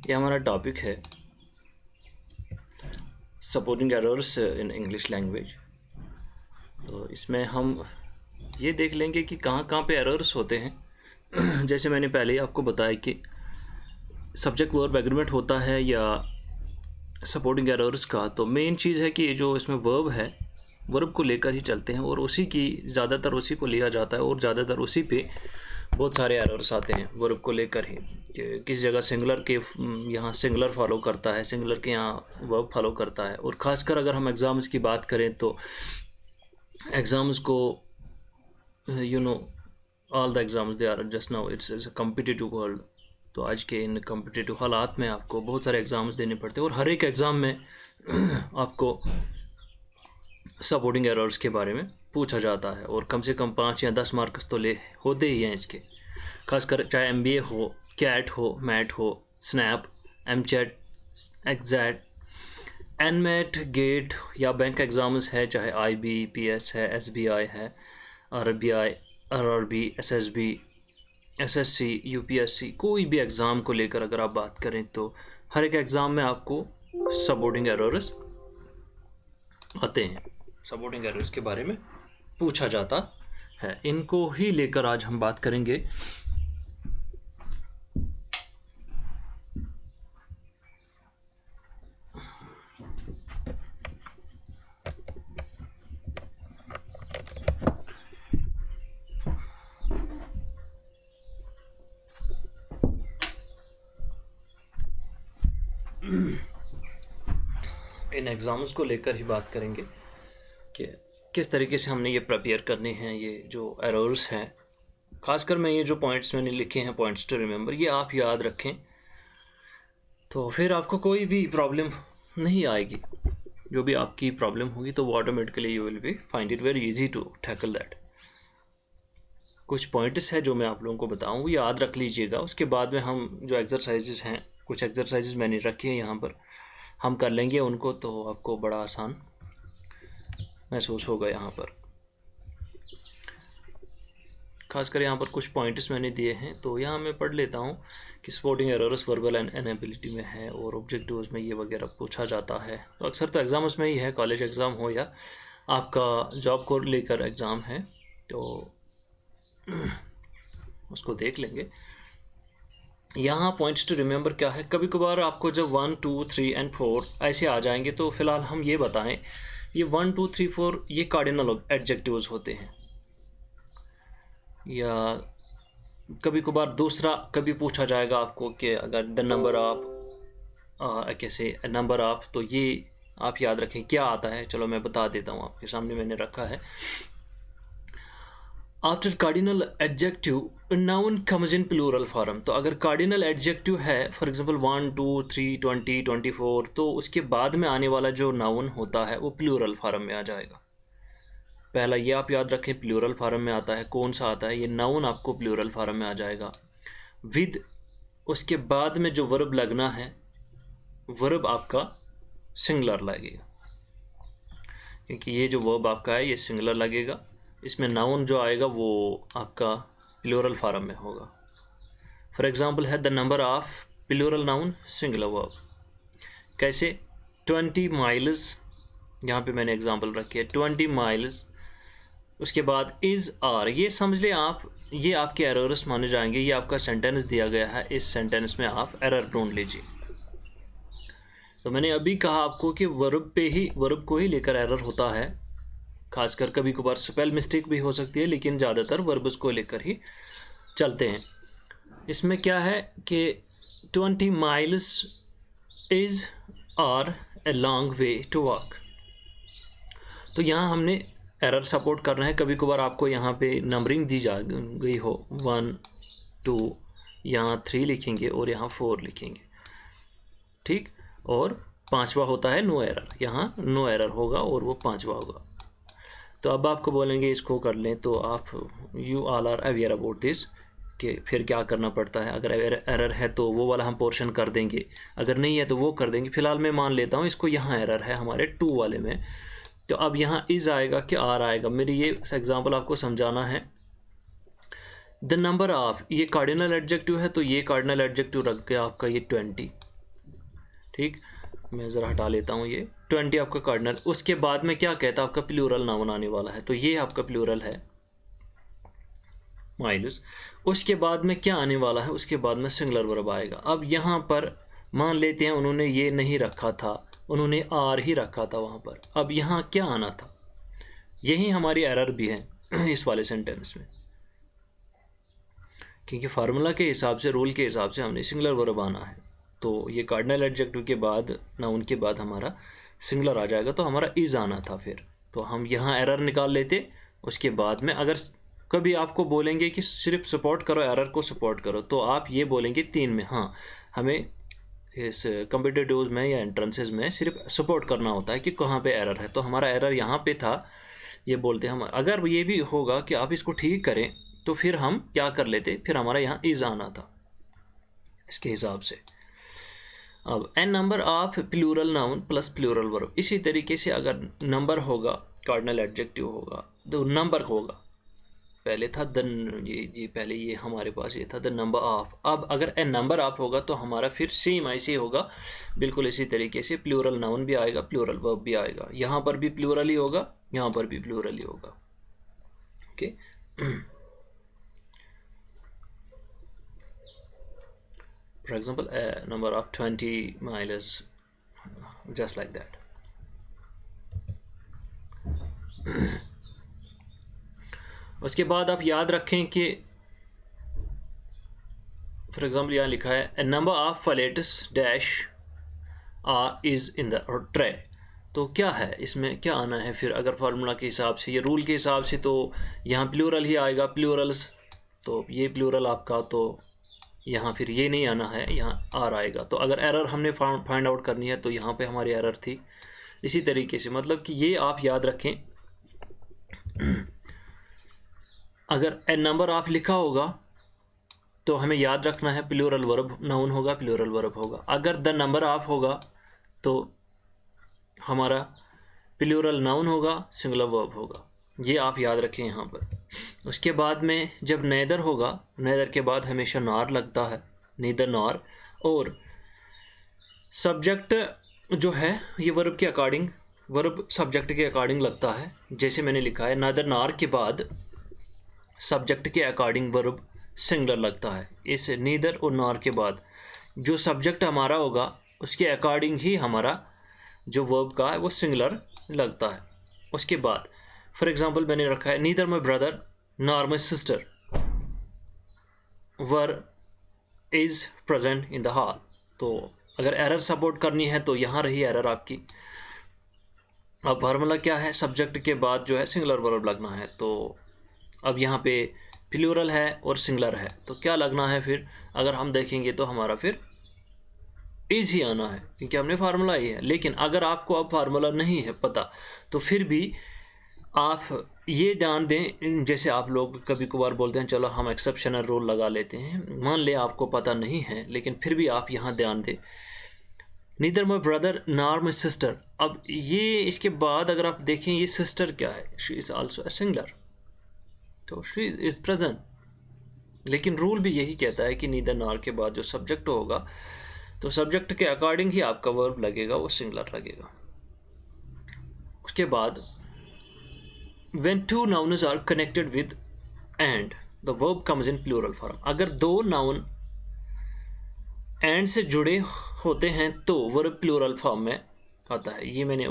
ये हमारा टॉपिक है supporting errors in English language. तो इसमें हम ये देख लेंगे कि कहाँ कहाँ पे एरर्स होते हैं। जैसे मैंने पहले ही आपको बताया कि सब्जेक्ट वर्ब एग्रीमेंट होता है या सपोर्टिंग एरर्स का, तो मेन चीज़ है कि जो इसमें वर्ब है, वर्ब को लेकर ही चलते हैं और उसी की ज़्यादातर उसी को लिया जाता है और ज़्यादातर उसी पे बहुत सारे एरर्स आते हैं वर्ब को लेकर ही, कि किस जगह सिंगुलर के यहाँ सिंगुलर फॉलो करता है, सिंगुलर के यहाँ वर्ब फॉलो करता है। और ख़ासकर अगर हम एग्ज़ाम्स की बात करें तो एग्ज़ाम्स को all the exams they are just now it's a competitive world. तो आज के इन कम्पिटिटिव हालात में आपको बहुत सारे एग्ज़ाम्स देने पड़ते हैं और हर एक एग्ज़ाम में आपको सपोर्टिंग एरर्स के बारे में पूछा जाता है और कम से कम 5 या 10 मार्क्स तो ले होते ही हैं इसके। खासकर चाहे MBA हो, कैट हो, मैट हो, स्नैप, MCET, एग्जैट, NMAT, गेट या बैंक एग्ज़ाम्स है, चाहे IBPS है, SBI है, RBI, RRB, SSB, SSC, UPSC, कोई भी एग्ज़ाम को लेकर अगर आप बात करें तो हर एक एग्ज़ाम में आपको सपोर्टिंग एरर्स आते हैं, सपोर्टिंग एरर्स के बारे में पूछा जाता है। इनको ही लेकर आज हम बात करेंगे। इन एग्ज़ाम्स को लेकर ही बात करेंगे कि किस तरीके से हमने ये प्रिपेयर करने हैं, ये जो एरर्स हैं। खासकर मैं ये जो पॉइंट्स मैंने लिखे हैं, पॉइंट्स टू रिमेंबर, ये आप याद रखें तो फिर आपको कोई भी प्रॉब्लम नहीं आएगी। जो भी आपकी प्रॉब्लम होगी तो वो automatically you will be find it very easy to tackle that. कुछ पॉइंट्स है जो मैं आप लोगों को बताऊँ, याद रख लीजिएगा। उसके बाद में हम जो एक्सरसाइजेस हैं, कुछ एक्सरसाइजेस मैंने रखे हैं यहाँ पर, हम कर लेंगे उनको, तो आपको बड़ा आसान महसूस होगा यहाँ पर। खासकर यहाँ पर कुछ पॉइंट्स मैंने दिए हैं, तो यहाँ मैं पढ़ लेता हूँ कि supporting errors verbal and inability में है और ऑब्जेक्टिव्स में ये वगैरह पूछा जाता है। तो अक्सर तो एग्ज़ाम्स में ही है, कॉलेज एग्ज़ाम हो या आपका जॉब को लेकर एग्ज़ाम है, तो उसको देख लेंगे। यहाँ पॉइंट्स टू रिमेंबर क्या है, कभी कभार आपको जब 1, 2, 3 एंड 4 ऐसे आ जाएंगे तो फ़िलहाल हम ये बताएं, ये 1, 2, 3, 4 ये कार्डिनल एडजेक्टिव्स होते हैं। या कभी कभार दूसरा कभी पूछा जाएगा आपको कि अगर द नंबर ऑफ कैसे नंबर ऑफ, तो ये आप याद रखें क्या आता है। चलो मैं बता देता हूँ, आपके सामने मैंने रखा है। After cardinal adjective noun comes in plural form. तो अगर कार्डिनल एडजेक्टिव है, फॉर एग्जांपल 1, 2, 3, 20, 24, तो उसके बाद में आने वाला जो नाउन होता है वो प्लूरल फॉर्म में आ जाएगा। पहला ये आप याद रखें, प्लूरल फॉर्म में आता है। कौन सा आता है? ये नाउन आपको प्लूरल फॉर्म में आ जाएगा विद, उसके बाद में जो वर्ब लगना है, वर्ब आपका सिंगुलर लगेगा, क्योंकि ये जो वर्ब आपका है ये सिंगुलर लगेगा। इसमें नाउन जो आएगा वो आपका प्लूरल फॉर्म में होगा। फॉर एग्जांपल है the number of, plural noun singular verb. कैसे? 20 माइल्स, यहाँ पे मैंने एग्जांपल रखी है 20 माइल्स। उसके बाद इज़ आर, ये समझ लें आप, ये आपके एरर्स माने जाएंगे। ये आपका सेंटेंस दिया गया है, इस सेंटेंस में आप एरर ढूंढ लीजिए। तो मैंने अभी कहा आपको कि वर्ब पे ही, वर्ब को ही लेकर एरर होता है। खासकर कभी कभार स्पेल मिस्टेक भी हो सकती है, लेकिन ज़्यादातर वर्ब्स को लेकर ही चलते हैं। इसमें क्या है कि 20 miles is are a long way to walk. तो यहाँ हमने एरर सपोर्ट करना है। कभी कभार आपको यहाँ पे नंबरिंग दी जा गई हो, 1, 2, यहाँ 3 लिखेंगे और यहाँ 4 लिखेंगे, ठीक। और 5वां होता है नो एरर, यहाँ नो एरर होगा और वो 5वां होगा। तो अब आपको बोलेंगे इसको कर लें, तो आप you all are aware about this कि फिर क्या करना पड़ता है। अगर एरर है तो वो वाला हम पोर्शन कर देंगे, अगर नहीं है तो वो कर देंगे। फिलहाल मैं मान लेता हूँ इसको, यहाँ एरर है हमारे 2 वाले में, तो अब यहाँ इज़ आएगा कि आर आएगा। मेरी ये एग्जांपल आपको समझाना है। द नंबर ऑफ, ये कार्डिनल एडजेक्टिव है, तो ये कार्डिनल एडजेक्टिव रख के आपका ये 20, ठीक, मैं ज़रा हटा लेता हूँ ये 20 आपका कार्डिनल। उसके बाद में क्या कहता है आपका प्लूरल नाउन आने वाला है, तो ये आपका प्लूरल है माइल्स। उसके बाद में क्या आने वाला है, उसके बाद में सिंगुलर वर्ब आएगा। अब यहाँ पर मान लेते हैं उन्होंने ये नहीं रखा था, उन्होंने आर ही रखा था वहाँ पर। अब यहाँ क्या आना था, यही हमारी एरर भी है इस वाले सेंटेंस में, क्योंकि फार्मूला के हिसाब से, रूल के हिसाब से हमने सिंगुलर वर्ब आना है। तो ये कार्डिनल एडजेक्टिव के बाद, नाउन के बाद हमारा सिंगुलर आ जाएगा, तो हमारा इज़ आना था फिर। तो हम यहाँ एरर निकाल लेते। उसके बाद में अगर कभी आपको बोलेंगे कि सिर्फ सपोर्ट करो, एरर को सपोर्ट करो, तो आप ये बोलेंगे 3 में, हाँ हमें इस कॉम्पिटिटिव्स में या एंट्रेंसेस में सिर्फ सपोर्ट करना होता है कि कहाँ पे एरर है। तो हमारा एरर यहाँ पे था, ये बोलते हैं हम। अगर ये भी होगा कि आप इसको ठीक करें तो फिर हम क्या कर लेते, फिर हमारा यहाँ इज़ आना था इसके हिसाब से। अब an number of plural noun plus plural verb, इसी तरीके से अगर नंबर होगा, कार्डिनल एडजेक्टिव होगा तो नंबर होगा। पहले था द, जी पहले ये हमारे पास ये था द नंबर ऑफ। अब अगर एन नंबर ऑफ होगा तो हमारा फिर सेम ऐसे होगा, बिल्कुल इसी तरीके से प्लूरल नाउन भी आएगा, प्लूरल वर्ब भी आएगा। यहाँ पर भी प्लूरल ही होगा, यहाँ पर भी प्लूरल ही होगा। Okay, for example a number of 20 miles, just like that. उसके बाद आप याद रखें कि फॉर एग्जाम्पल यहाँ लिखा है a number of fillets dash is in the tray, तो क्या है इसमें, क्या आना है फिर अगर फार्मूला के हिसाब से, ये रूल के हिसाब से, तो यहाँ प्लूरल ही आएगा, प्लूरल्स। तो ये प्लूरल आपका, तो यहाँ फिर ये नहीं आना है, यहाँ आर आएगा। तो अगर एरर हमने फाइंड आउट करनी है तो यहाँ पे हमारी एरर थी। इसी तरीके से मतलब कि ये आप याद रखें, अगर ए नंबर ऑफ लिखा होगा तो हमें याद रखना है प्लूरल वर्ब नाउन होगा, प्लूरल वर्ब होगा। अगर द नंबर ऑफ होगा तो हमारा प्लूरल नाउन होगा, सिंगुलर वर्ब होगा। ये आप याद रखें यहाँ पर। उसके बाद में जब नेदर होगा, नेदर के बाद हमेशा नॉर लगता है, नीदर नॉर। और सब्जेक्ट जो है ये वर्ब के अकॉर्डिंग, वर्ब सब्जेक्ट के अकॉर्डिंग लगता है। जैसे मैंने लिखा है नादर नॉर के बाद सब्जेक्ट के अकॉर्डिंग वर्ब सिंगुलर लगता है। इस नीदर और नॉर के बाद जो सब्जेक्ट हमारा होगा उसके अकॉर्डिंग ही हमारा जो वर्ब का है वो सिंगुलर लगता है। उसके बाद फॉर एग्जांपल मैंने रखा है neither my brother nor my sister were is present in the hall. तो अगर एरर सपोर्ट करनी है तो यहाँ रही एरर आपकी। अब फार्मूला क्या है, सब्जेक्ट के बाद जो है सिंगुलर वर्ब लगना है। तो अब यहाँ पे प्लूरल है और सिंगुलर है, तो क्या लगना है फिर, अगर हम देखेंगे तो हमारा फिर इज़ ही आना है, क्योंकि हमने फार्मूला ही है। लेकिन अगर आपको अब फार्मूला नहीं है पता तो फिर भी आप ये ध्यान दें, जैसे आप लोग कभी कभार बोलते हैं चलो हम एक्सेप्शनल रूल लगा लेते हैं, मान ले आपको पता नहीं है लेकिन फिर भी आप यहाँ ध्यान दें neither my brother nor my sister. अब ये इसके बाद अगर आप देखें ये सिस्टर क्या है, she is also a singular, तो शी इज़ प्रेजेंट। लेकिन रूल भी यही कहता है कि नीदर नॉर के बाद जो सब्जेक्ट होगा तो सब्जेक्ट के अकॉर्डिंग ही आपका वर्ब लगेगा, वो सिंगुलर लगेगा। उसके बाद when two nouns are connected with and the verb comes in plural form, अगर दो नाउन एंड से जुड़े होते हैं तो वर्ब प्लूरल फॉर्म में आता है। ये मैंने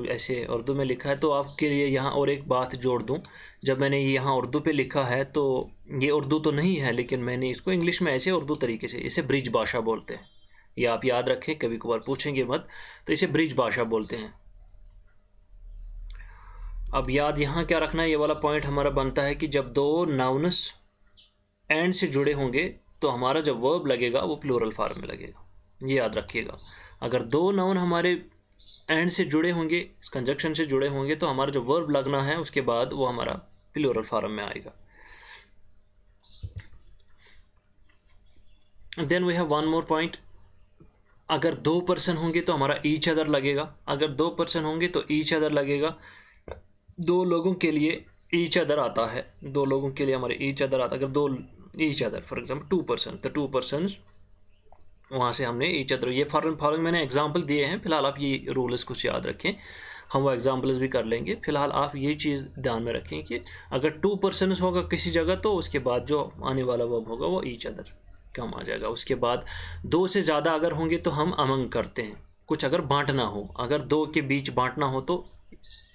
ऐसे उर्दू में लिखा है, तो आपके लिए यहाँ और एक बात जोड़ दूँ। जब मैंने यहाँ उर्दू पे लिखा है तो ये उर्दू तो नहीं है, लेकिन मैंने इसको इंग्लिश में ऐसे उर्दू तरीके से, इसे ब्रिज भाषा बोलते हैं। ये आप याद रखें, कभी कभार पूछेंगे मत, तो इसे ब्रिज भाषा बोलते हैं। अब याद यहाँ क्या रखना है, ये वाला पॉइंट हमारा बनता है कि जब दो नाउन्स एंड से जुड़े होंगे तो हमारा जब वर्ब लगेगा वो प्लूरल फॉर्म में लगेगा। ये याद रखिएगा, अगर दो नाउन हमारे एंड से जुड़े होंगे, कंजक्शन से जुड़े होंगे, तो हमारा जो वर्ब लगना है उसके बाद वो हमारा प्लूरल फॉर्म में आएगा। Then we have one more point, अगर दो पर्सन होंगे तो हमारा ईच अदर लगेगा। अगर दो पर्सन होंगे तो ईच अदर लगेगा। दो लोगों के लिए ईच अदर आता है, दो लोगों के लिए हमारे ईच अदर आता है। अगर दो each other, for example two person, तो टू पर्सन वहाँ से हमने ईच अदर, ये फॉलोइंग मैंने एग्जांपल दिए हैं, फिलहाल आप ये रूल्स कुछ याद रखें, हम वो एग्जांपल्स भी कर लेंगे। फिलहाल आप ये चीज़ ध्यान में रखें कि अगर 2 पर्सन्स होगा किसी जगह तो उसके बाद जो आने वाला वर्ब होगा वो ईच अदर कम आ जाएगा। उसके बाद 2 से ज़्यादा अगर होंगे तो हम अमंग करते हैं, कुछ अगर बांटना हो, अगर 2 के बीच बांटना हो तो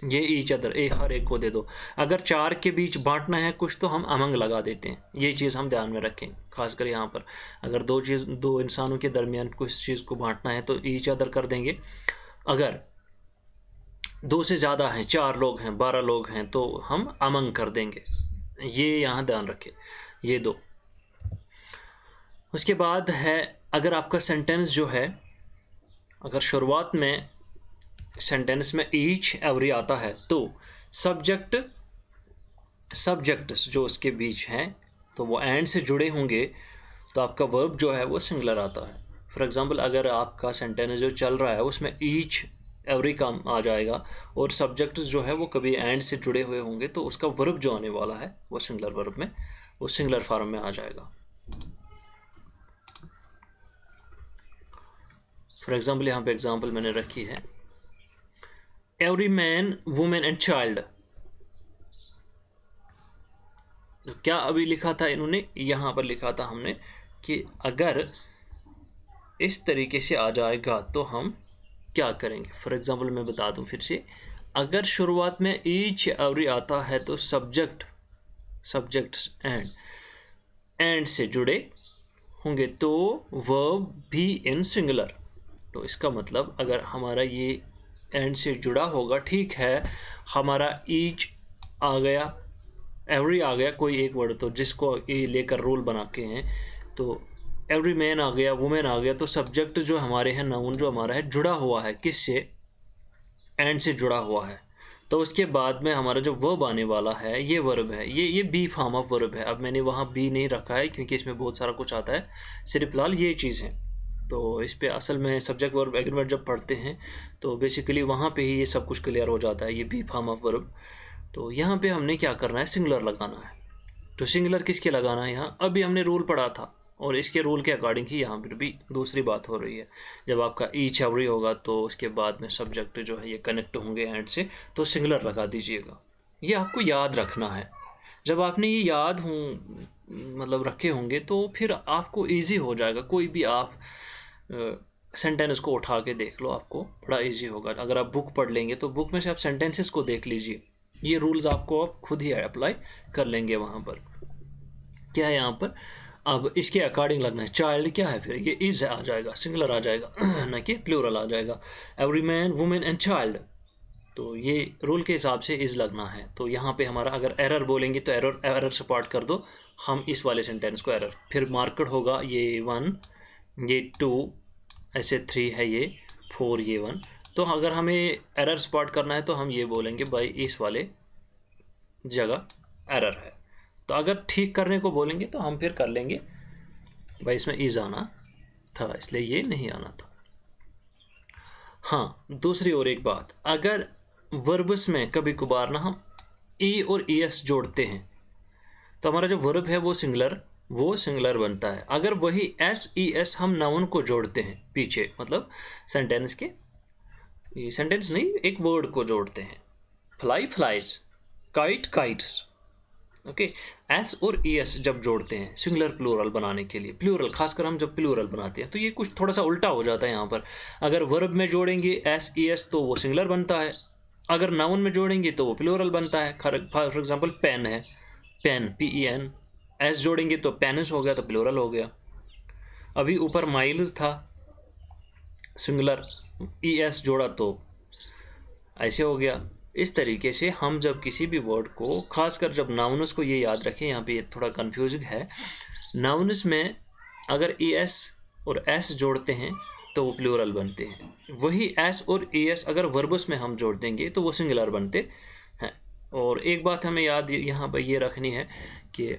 ये ईच अदर एक हर एक को दे दो। अगर 4 के बीच बांटना है कुछ तो हम अमंग लगा देते हैं। ये चीज़ हम ध्यान में रखें, खासकर यहाँ पर अगर 2 इंसानों के दरमियान कुछ चीज़ को बांटना है तो ईच अदर कर देंगे। अगर 2 से ज़्यादा हैं, 4 लोग हैं, 12 लोग हैं तो हम अमंग कर देंगे। ये यहाँ ध्यान रखें, ये 2। उसके बाद है अगर आपका सेंटेंस जो है, अगर शुरुआत में सेंटेंस में ईच एवरी आता है तो सब्जेक्ट्स जो उसके बीच हैं तो वो एंड से जुड़े होंगे तो आपका वर्ब जो है वो सिंगुलर आता है। फॉर एग्जांपल अगर आपका सेंटेंस जो चल रहा है उसमें ईच एवरी काम आ जाएगा और सब्जेक्ट्स जो है वो कभी एंड से जुड़े हुए होंगे तो उसका वर्ब जो आने वाला है वो सिंगुलर वर्ब में, वो सिंगुलर फॉर्म में आ जाएगा। फॉर एग्जांपल यहाँ पे एग्जांपल मैंने रखी है, every man women and child. क्या अभी लिखा था इन्होंने, यहाँ पर लिखा था हमने कि अगर इस तरीके से आ जाएगा तो हम क्या करेंगे। फॉर एग्जांपल मैं बता दूं फिर से, अगर शुरुआत में ईच एवरी आता है तो सब्जेक्ट्स एंड से जुड़े होंगे तो वर्ब भी इन सिंगुलर। तो इसका मतलब अगर हमारा ये एंड से जुड़ा होगा, ठीक है, हमारा ईच आ गया, एवरी आ गया, कोई एक वर्ड तो जिसको ये लेकर रूल बना के हैं, तो एवरी मैन आ गया, वुमेन आ गया, तो सब्जेक्ट जो हमारे हैं, नाउन जो हमारा है जुड़ा हुआ है, किससे, एंड से जुड़ा हुआ है। तो उसके बाद में हमारा जो वर्ब आने वाला है ये वर्ब है, ये बी फॉर्म ऑफ वर्ब है। अब मैंने वहाँ बी नहीं रखा है क्योंकि इसमें बहुत सारा कुछ आता है, सिर्फ फिलहाल ये चीज़ है। तो इस पे असल में सब्जेक्ट वर्ब एग्रीमेंट जब पढ़ते हैं तो बेसिकली वहाँ पे ही ये सब कुछ क्लियर हो जाता है, ये बी फॉर्म ऑफ वर्ब। तो यहाँ पे हमने क्या करना है, सिंगुलर लगाना है। तो सिंगुलर किसके लगाना है, यहाँ अभी हमने रूल पढ़ा था और इसके रूल के अकॉर्डिंग ही यहाँ पर भी दूसरी बात हो रही है। जब आपका ईच एवरी होगा तो उसके बाद में सब्जेक्ट जो है ये कनेक्ट होंगे एंड से, तो सिंगुलर लगा दीजिएगा। ये आपको याद रखना है। जब आपने ये याद मतलब रखे होंगे तो फिर आपको ईजी हो जाएगा। कोई भी आप सेंटेंस को उठा के देख लो, आपको बड़ा इजी होगा। अगर आप बुक पढ़ लेंगे तो बुक में से आप सेंटेंसेस को देख लीजिए, ये रूल्स आपको आप खुद ही अप्लाई कर लेंगे। वहाँ पर क्या है, यहाँ पर अब इसके अकॉर्डिंग लगना है। चाइल्ड क्या है, फिर ये इज आ जाएगा, सिंगुलर आ जाएगा ना कि प्लूरल आ जाएगा। Every man women and child, तो ये रूल के हिसाब से इज लगना है। तो यहाँ पे हमारा अगर एरर बोलेंगे तो एरर सपोर्ट कर दो, हम इस वाले सेंटेंस को एरर, फिर मार्केट होगा ये 1, ये 2, ऐसे 3 है, ये 4, ये 1। तो अगर हमें एरर स्पॉट करना है तो हम ये बोलेंगे भाई इस वाले जगह एरर है। तो अगर ठीक करने को बोलेंगे तो हम फिर कर लेंगे भाई इसमें इज आना था इसलिए ये नहीं आना था। हाँ, दूसरी और एक बात, अगर वर्ब्स में कभी कभार ना हम ई और ई एस जोड़ते हैं तो हमारा जो वर्ब है वो सिंगुलर बनता है। अगर वही एस ई एस हम नाउन को जोड़ते हैं पीछे, मतलब सेंटेंस के, ये सेंटेंस नहीं, एक वर्ड को जोड़ते हैं, fly flies, kite kites, okay. S और ई एस जब जोड़ते हैं सिंगुलर प्लूरल बनाने के लिए, प्लूरल खासकर हम जब प्लूरल बनाते हैं तो ये कुछ थोड़ा सा उल्टा हो जाता है यहाँ पर। अगर वर्ब में जोड़ेंगे एस ई एस तो वो सिंगुलर बनता है, अगर नाउन में जोड़ेंगे तो वो प्लूरल बनता है। फॉर एग्जांपल पेन है, पेन PEN, एस जोड़ेंगे तो पेनिस हो गया तो प्लूरल हो गया। अभी ऊपर माइल्स था, सिंगुलर, ES जोड़ा तो ऐसे हो गया। इस तरीके से हम जब किसी भी वर्ड को, खासकर जब नाउन्स को, ये याद रखें, यहाँ पे थोड़ा कन्फ्यूजिंग है, नाउन्स में अगर ES और S जोड़ते हैं तो वो प्लूरल बनते हैं, वही S और ES अगर वर्ब्स में हम जोड़ देंगे तो वो सिंगुलर बनते हैं। और एक बात हमें याद यहाँ पर ये रखनी है कि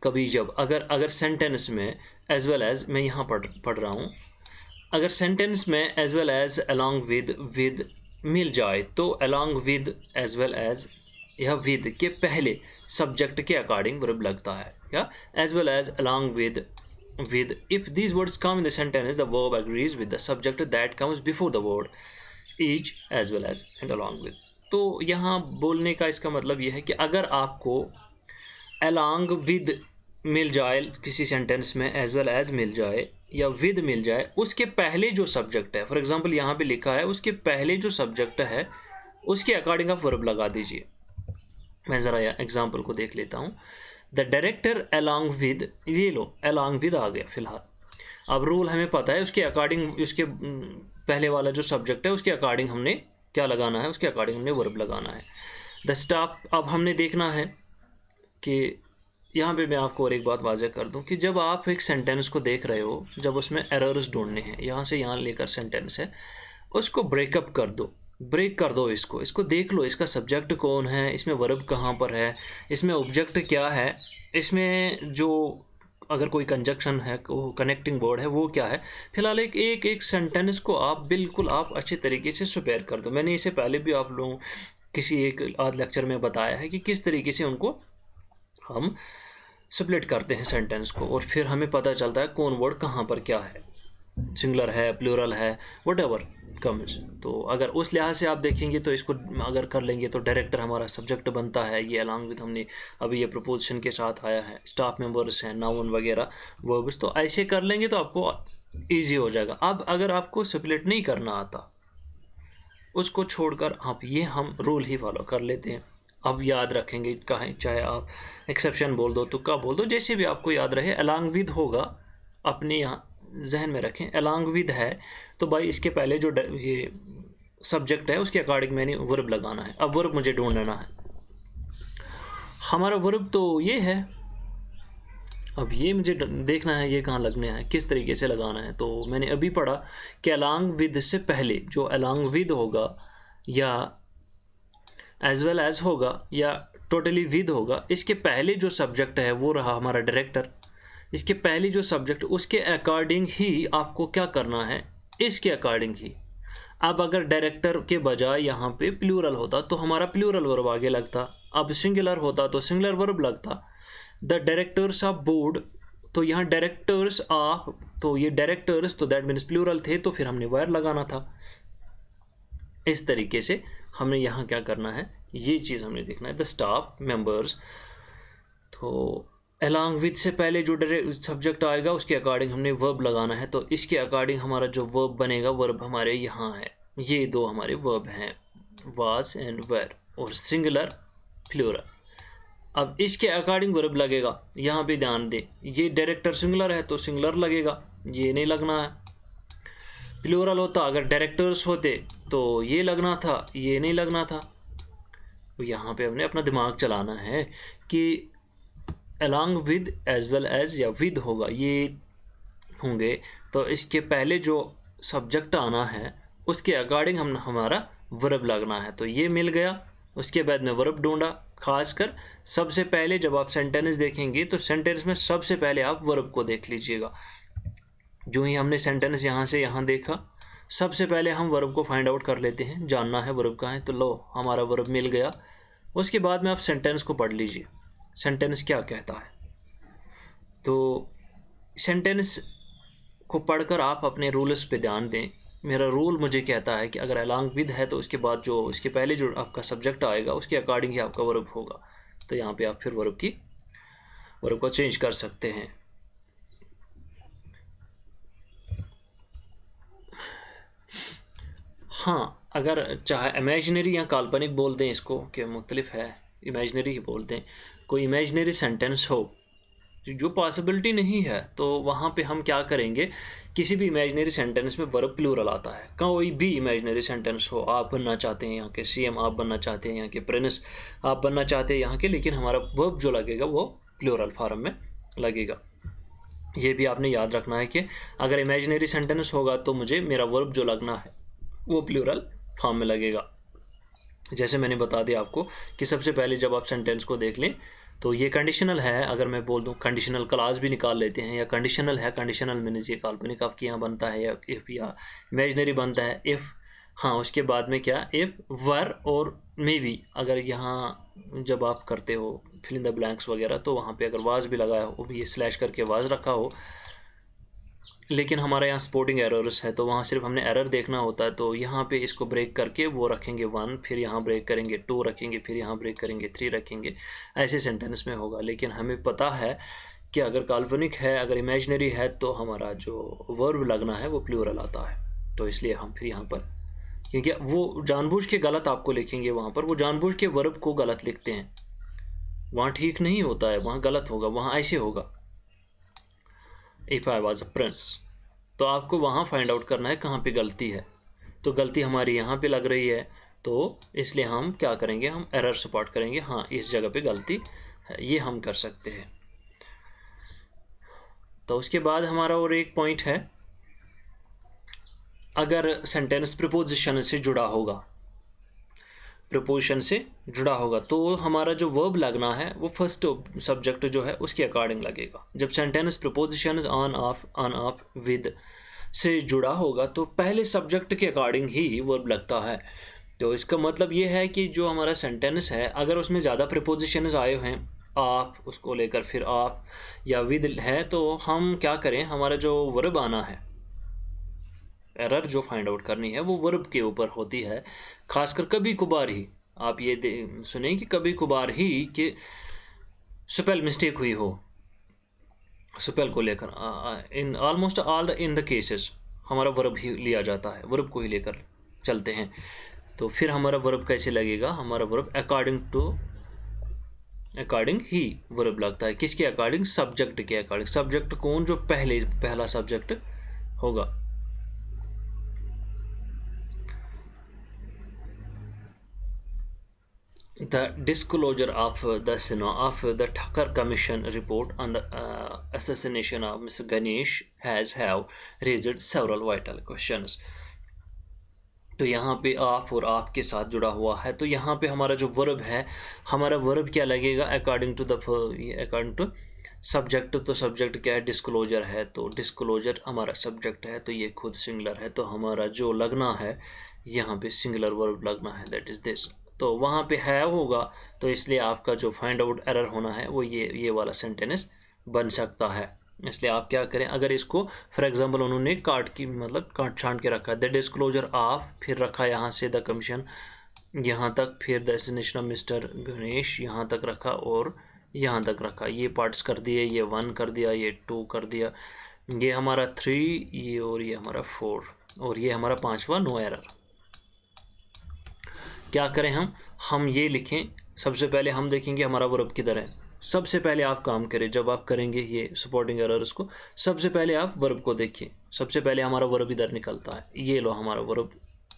कभी जब अगर सेंटेंस में एज वेल एज, मैं यहाँ पढ़ रहा हूँ, अगर सेंटेंस में as well as, along with मिल जाए तो along with, as well as या विद के पहले सब्जेक्ट के अकॉर्डिंग वर्ब लगता है, या as well as, along with, with. If these words come in the sentence, the verb agrees with the subject that comes before the word, each as well as and along with. तो यहाँ बोलने का इसका मतलब ये है कि अगर आपको along with मिल जाए किसी सेंटेंस में, एज वेल एज मिल जाए या विद मिल जाए, उसके पहले जो सब्जेक्ट है, फॉर एग्जांपल यहाँ पे लिखा है उसके पहले जो सब्जेक्ट है उसके अकॉर्डिंग आप वर्ब लगा दीजिए। मैं ज़रा एग्जांपल को देख लेता हूँ। द डायरेक्टर अलॉन्ग विद, ये लो अलॉन्ग विद आ गया फिलहाल। अब रूल हमें पता है, उसके अकॉर्डिंग उसके पहले वाला जो सब्जेक्ट है उसके अकॉर्डिंग हमने क्या लगाना है, उसके अकॉर्डिंग हमने वर्ब लगाना है। द स्टाफ, अब हमने देखना है कि यहाँ पे मैं आपको और एक बात वाज़ह कर दूँ कि जब आप एक सेंटेंस को देख रहे हो, जब उसमें एरर्स ढूंढने हैं, यहाँ से यहाँ लेकर सेंटेंस है, उसको ब्रेकअप कर दो, ब्रेक कर दो इसको देख लो, इसका सब्जेक्ट कौन है, इसमें वर्ब कहाँ पर है, इसमें ऑब्जेक्ट क्या है, इसमें जो अगर कोई कंजक्शन है, कनेक्टिंग वर्ड है वो क्या है। फिलहाल एक सेंटेंस को आप बिल्कुल आप अच्छे तरीके से सुपेयर कर दो। मैंने इसे पहले भी आप लोगों किसी एक आध लेक्चर में बताया है कि किस तरीके से उनको हम स्प्लिट करते हैं सेंटेंस को, और फिर हमें पता चलता है कौन वर्ड कहाँ पर क्या है, सिंगुलर है, प्लूरल है, व्हाटएवर कम्स। तो अगर उस लिहाज से आप देखेंगे तो इसको अगर कर लेंगे तो डायरेक्टर हमारा सब्जेक्ट बनता है, ये अलॉन्ग विद हमने अभी ये प्रपोजिशन के साथ आया है, स्टाफ मेंबर्स हैं, नाउन वगैरह वर्ब्स, तो ऐसे कर लेंगे तो आपको ईजी हो जाएगा। अब अगर आपको स्प्लिट नहीं करना आता, उसको छोड़कर आप ये हम रूल ही फॉलो कर लेते हैं। अब याद रखेंगे कहीं, चाहे आप एक्सेप्शन बोल दो, तुक्का बोल दो, जैसे भी आपको याद रहे, अलॉन्ग विद होगा, अपने यहाँ जहन में रखें। अलॉन्ग विद है तो भाई इसके पहले जो ये सब्जेक्ट है उसके अकॉर्डिंग मैंने वर्ब लगाना है। अब वर्ब मुझे ढूंढना है, हमारा वर्ब तो ये है, अब ये मुझे देखना है ये कहाँ लगना है, किस तरीके से लगाना है। तो मैंने अभी पढ़ा कि अलॉन्ग विद से पहले जो अलॉन्ग विद होगा या एज वेल एज होगा या टोटली विद होगा, इसके पहले जो सब्जेक्ट है वो रहा हमारा डायरेक्टर, इसके पहले जो सब्जेक्ट उसके अकॉर्डिंग ही आपको क्या करना है, इसके अकॉर्डिंग ही। अब अगर डायरेक्टर के बजाय यहाँ पे प्लूरल होता तो हमारा प्लूरल वर्ब आगे लगता, अब सिंगुलर होता तो सिंगुलर वर्ब लगता। द डायरेक्टर्स ऑफ बोर्ड, तो यहाँ डायरेक्टर्स ऑफ, तो ये डायरेक्टर्स तो दैट मीन्स प्लूरल थे, तो फिर हमने वायर लगाना था। इस तरीके से हमने यहाँ क्या करना है, ये चीज़ हमने देखना है। द स्टाफ मेंबर्स, तो अलॉन्ग विद से पहले जो सब्जेक्ट आएगा उसके अकॉर्डिंग हमने वर्ब लगाना है, तो इसके अकॉर्डिंग हमारा जो वर्ब बनेगा, वर्ब हमारे यहाँ है, ये दो हमारे वर्ब हैं, वाज एंड वेर, और सिंगुलर प्लूरल। अब इसके अकॉर्डिंग वर्ब लगेगा, यहाँ पे ध्यान दें, ये डायरेक्टर सिंगुलर है तो सिंगुलर लगेगा, ये नहीं लगना है। प्लूरल होता, अगर डायरेक्टर्स होते तो ये लगना था, ये नहीं लगना था। तो यहाँ पे हमने अपना दिमाग चलाना है कि along with as well as या विद होगा, ये होंगे तो इसके पहले जो सब्जेक्ट आना है उसके अकॉर्डिंग हम हमारा वर्ब लगना है। तो ये मिल गया, उसके बाद में वर्ब ढूंढा। खासकर सबसे पहले जब आप सेंटेंस देखेंगे तो सेंटेंस में सबसे पहले आप वर्ब को देख लीजिएगा। जो ही हमने सेंटेंस यहाँ से यहाँ देखा, सबसे पहले हम वर्ब को फाइंड आउट कर लेते हैं, जानना है वर्ब कहाँ है, तो लो हमारा वर्ब मिल गया। उसके बाद में आप सेंटेंस को पढ़ लीजिए, सेंटेंस क्या कहता है। तो सेंटेंस को पढ़कर आप अपने रूल्स पे ध्यान दें। मेरा रूल मुझे कहता है कि अगर अलॉन्ग विद है तो उसके बाद जो इसके पहले जो आपका सब्जेक्ट आएगा उसके अकॉर्डिंग ही आपका वर्ब होगा। तो यहाँ पे आप फिर वर्ब को चेंज कर सकते हैं। हाँ, अगर चाहे इमेजिनरी या काल्पनिक बोल दें इसको, कि मुख्तलिफ है, इमेजिनरी ही बोलते हैं, कोई इमेजिनरी सेंटेंस हो जो पॉसिबिलिटी नहीं है, तो वहाँ पे हम क्या करेंगे, किसी भी इमेजिनरी सेंटेंस में वर्ब प्लूरल आता है। कोई भी इमेजिनरी सेंटेंस हो, आप बनना चाहते हैं यहाँ के सीएम, आप बनना चाहते हैं यहाँ के प्रिंस, आप बनना चाहते हैं यहाँ के, लेकिन हमारा वर्ब जो लगेगा वो प्लूरल फॉर्म में लगेगा। ये भी आपने याद रखना है कि अगर इमेजिनरी सेंटेंस होगा तो मुझे मेरा वर्ब जो लगना है वो प्लूरल फॉर्म में लगेगा। जैसे मैंने बता दिया आपको कि सबसे पहले जब आप सेंटेंस को देख लें तो ये कंडीशनल है, अगर मैं बोल दूं कंडीशनल क्लॉज भी निकाल लेते हैं, या कंडीशनल है, कंडीशनल मीन्स ये काल्पनिक आपके यहाँ बनता है, या इफ़ या इमेजिनरी बनता है इफ़। हाँ, उसके बाद में क्या, इफ़, वर और मे बी। अगर यहाँ जब आप करते हो फिल इन द ब्लैंक्स वगैरह तो वहाँ पे अगर वाज भी लगाया हो, भी ये स्लैश करके वाज रखा हो, लेकिन हमारे यहाँ सपोर्टिंग एरर्स है, तो वहाँ सिर्फ हमने एरर देखना होता है। तो यहाँ पे इसको ब्रेक करके वो रखेंगे 1, फिर यहाँ ब्रेक करेंगे 2 रखेंगे, फिर यहाँ ब्रेक करेंगे 3 रखेंगे, ऐसे सेंटेंस में होगा। लेकिन हमें पता है कि अगर काल्पनिक है, अगर इमेजिनरी है, तो हमारा जो वर्ब लगना है वो प्लूरल आता है। तो इसलिए हम फिर यहाँ पर, क्योंकि वो जानबूझ के गलत आपको लिखेंगे, वहाँ पर वो जानबूझ के वर्ब को गलत लिखते हैं, वहाँ ठीक नहीं होता है, वहाँ गलत होगा, वहाँ ऐसे होगा if I was a prince. तो आपको वहाँ फाइंड आउट करना है कहाँ पे गलती है। तो गलती हमारी यहाँ पे लग रही है, तो इसलिए हम क्या करेंगे, हम एरर सपोर्ट करेंगे, हाँ इस जगह पे गलती है, ये हम कर सकते हैं। तो उसके बाद हमारा और एक पॉइंट है, अगर सेंटेंस प्रीपोजिशन से जुड़ा होगा, प्रीपोजिशन से जुड़ा होगा, तो हमारा जो वर्ब लगना है वो फर्स्ट सब्जेक्ट जो है उसके अकॉर्डिंग लगेगा। जब sentence preposition on off with से जुड़ा होगा तो पहले सब्जेक्ट के अकॉर्डिंग ही वर्ब लगता है। तो इसका मतलब ये है कि जो हमारा सेंटेंस है, अगर उसमें ज़्यादा प्रीपोजिशंस आए हैं, आप उसको लेकर फिर आप या विद है, तो हम क्या करें, हमारा जो वर्ब आना है, एरर जो फाइंड आउट करनी है वो वर्ब के ऊपर होती है। खासकर कभी कभार ही आप ये सुने कि कभी कभार ही कि स्पेल मिस्टेक हुई हो, स्पेल को लेकर, in almost all in the cases हमारा वर्ब ही लिया जाता है, वर्ब को ही लेकर चलते हैं। तो फिर हमारा वर्ब कैसे लगेगा, हमारा वर्ब अकॉर्डिंग ही वर्ब लगता है। किसके अकॉर्डिंग, सब्जेक्ट के अकॉर्डिंग। सब्जेक्ट कौन, जो पहला सब्जेक्ट होगा। The disclosure of the Thakkar Commission report on the assassination of Mr. Ganesh have raised several vital questions. तो यहाँ पे आप और आपके साथ जुड़ा हुआ है, तो यहाँ पे हमारा जो वर्ब है, हमारा वर्ब क्या लगेगा, अकॉर्डिंग टू सब्जेक्ट। तो सब्जेक्ट क्या है, डिस्क्लोजर है, तो डिस्क्लोजर हमारा सब्जेक्ट है, तो ये खुद सिंगुलर है, तो हमारा जो लगना है यहाँ पे सिंगुलर वर्ब लगना है, दैट इज़ दिस। तो वहाँ पे है होगा, तो इसलिए आपका जो फाइंड आउट एरर होना है वो ये वाला सेंटेंस बन सकता है। इसलिए आप क्या करें, अगर इसको फॉर एग्जांपल उन्होंने काट छांट के रखा, द डिस्क्लोजर ऑफ, फिर रखा यहाँ से द कमीशन यहाँ तक, फिर the assassination of mister Ganesh यहाँ तक रखा और यहाँ तक रखा, ये पार्ट्स कर दिए, ये 1 कर दिया, ये 2 कर दिया, ये हमारा 3, ये और ये हमारा 4 और ये हमारा 5वां नो एरर। क्या करें हम ये लिखें, सबसे पहले हम देखेंगे हमारा वर्ब किधर है। सबसे पहले आप काम करें, जब आप करेंगे ये सपोर्टिंग एरर्स को, सबसे पहले आप वर्ब को देखिए। सबसे पहले हमारा वर्ब इधर निकलता है, ये लो हमारा वर्ब,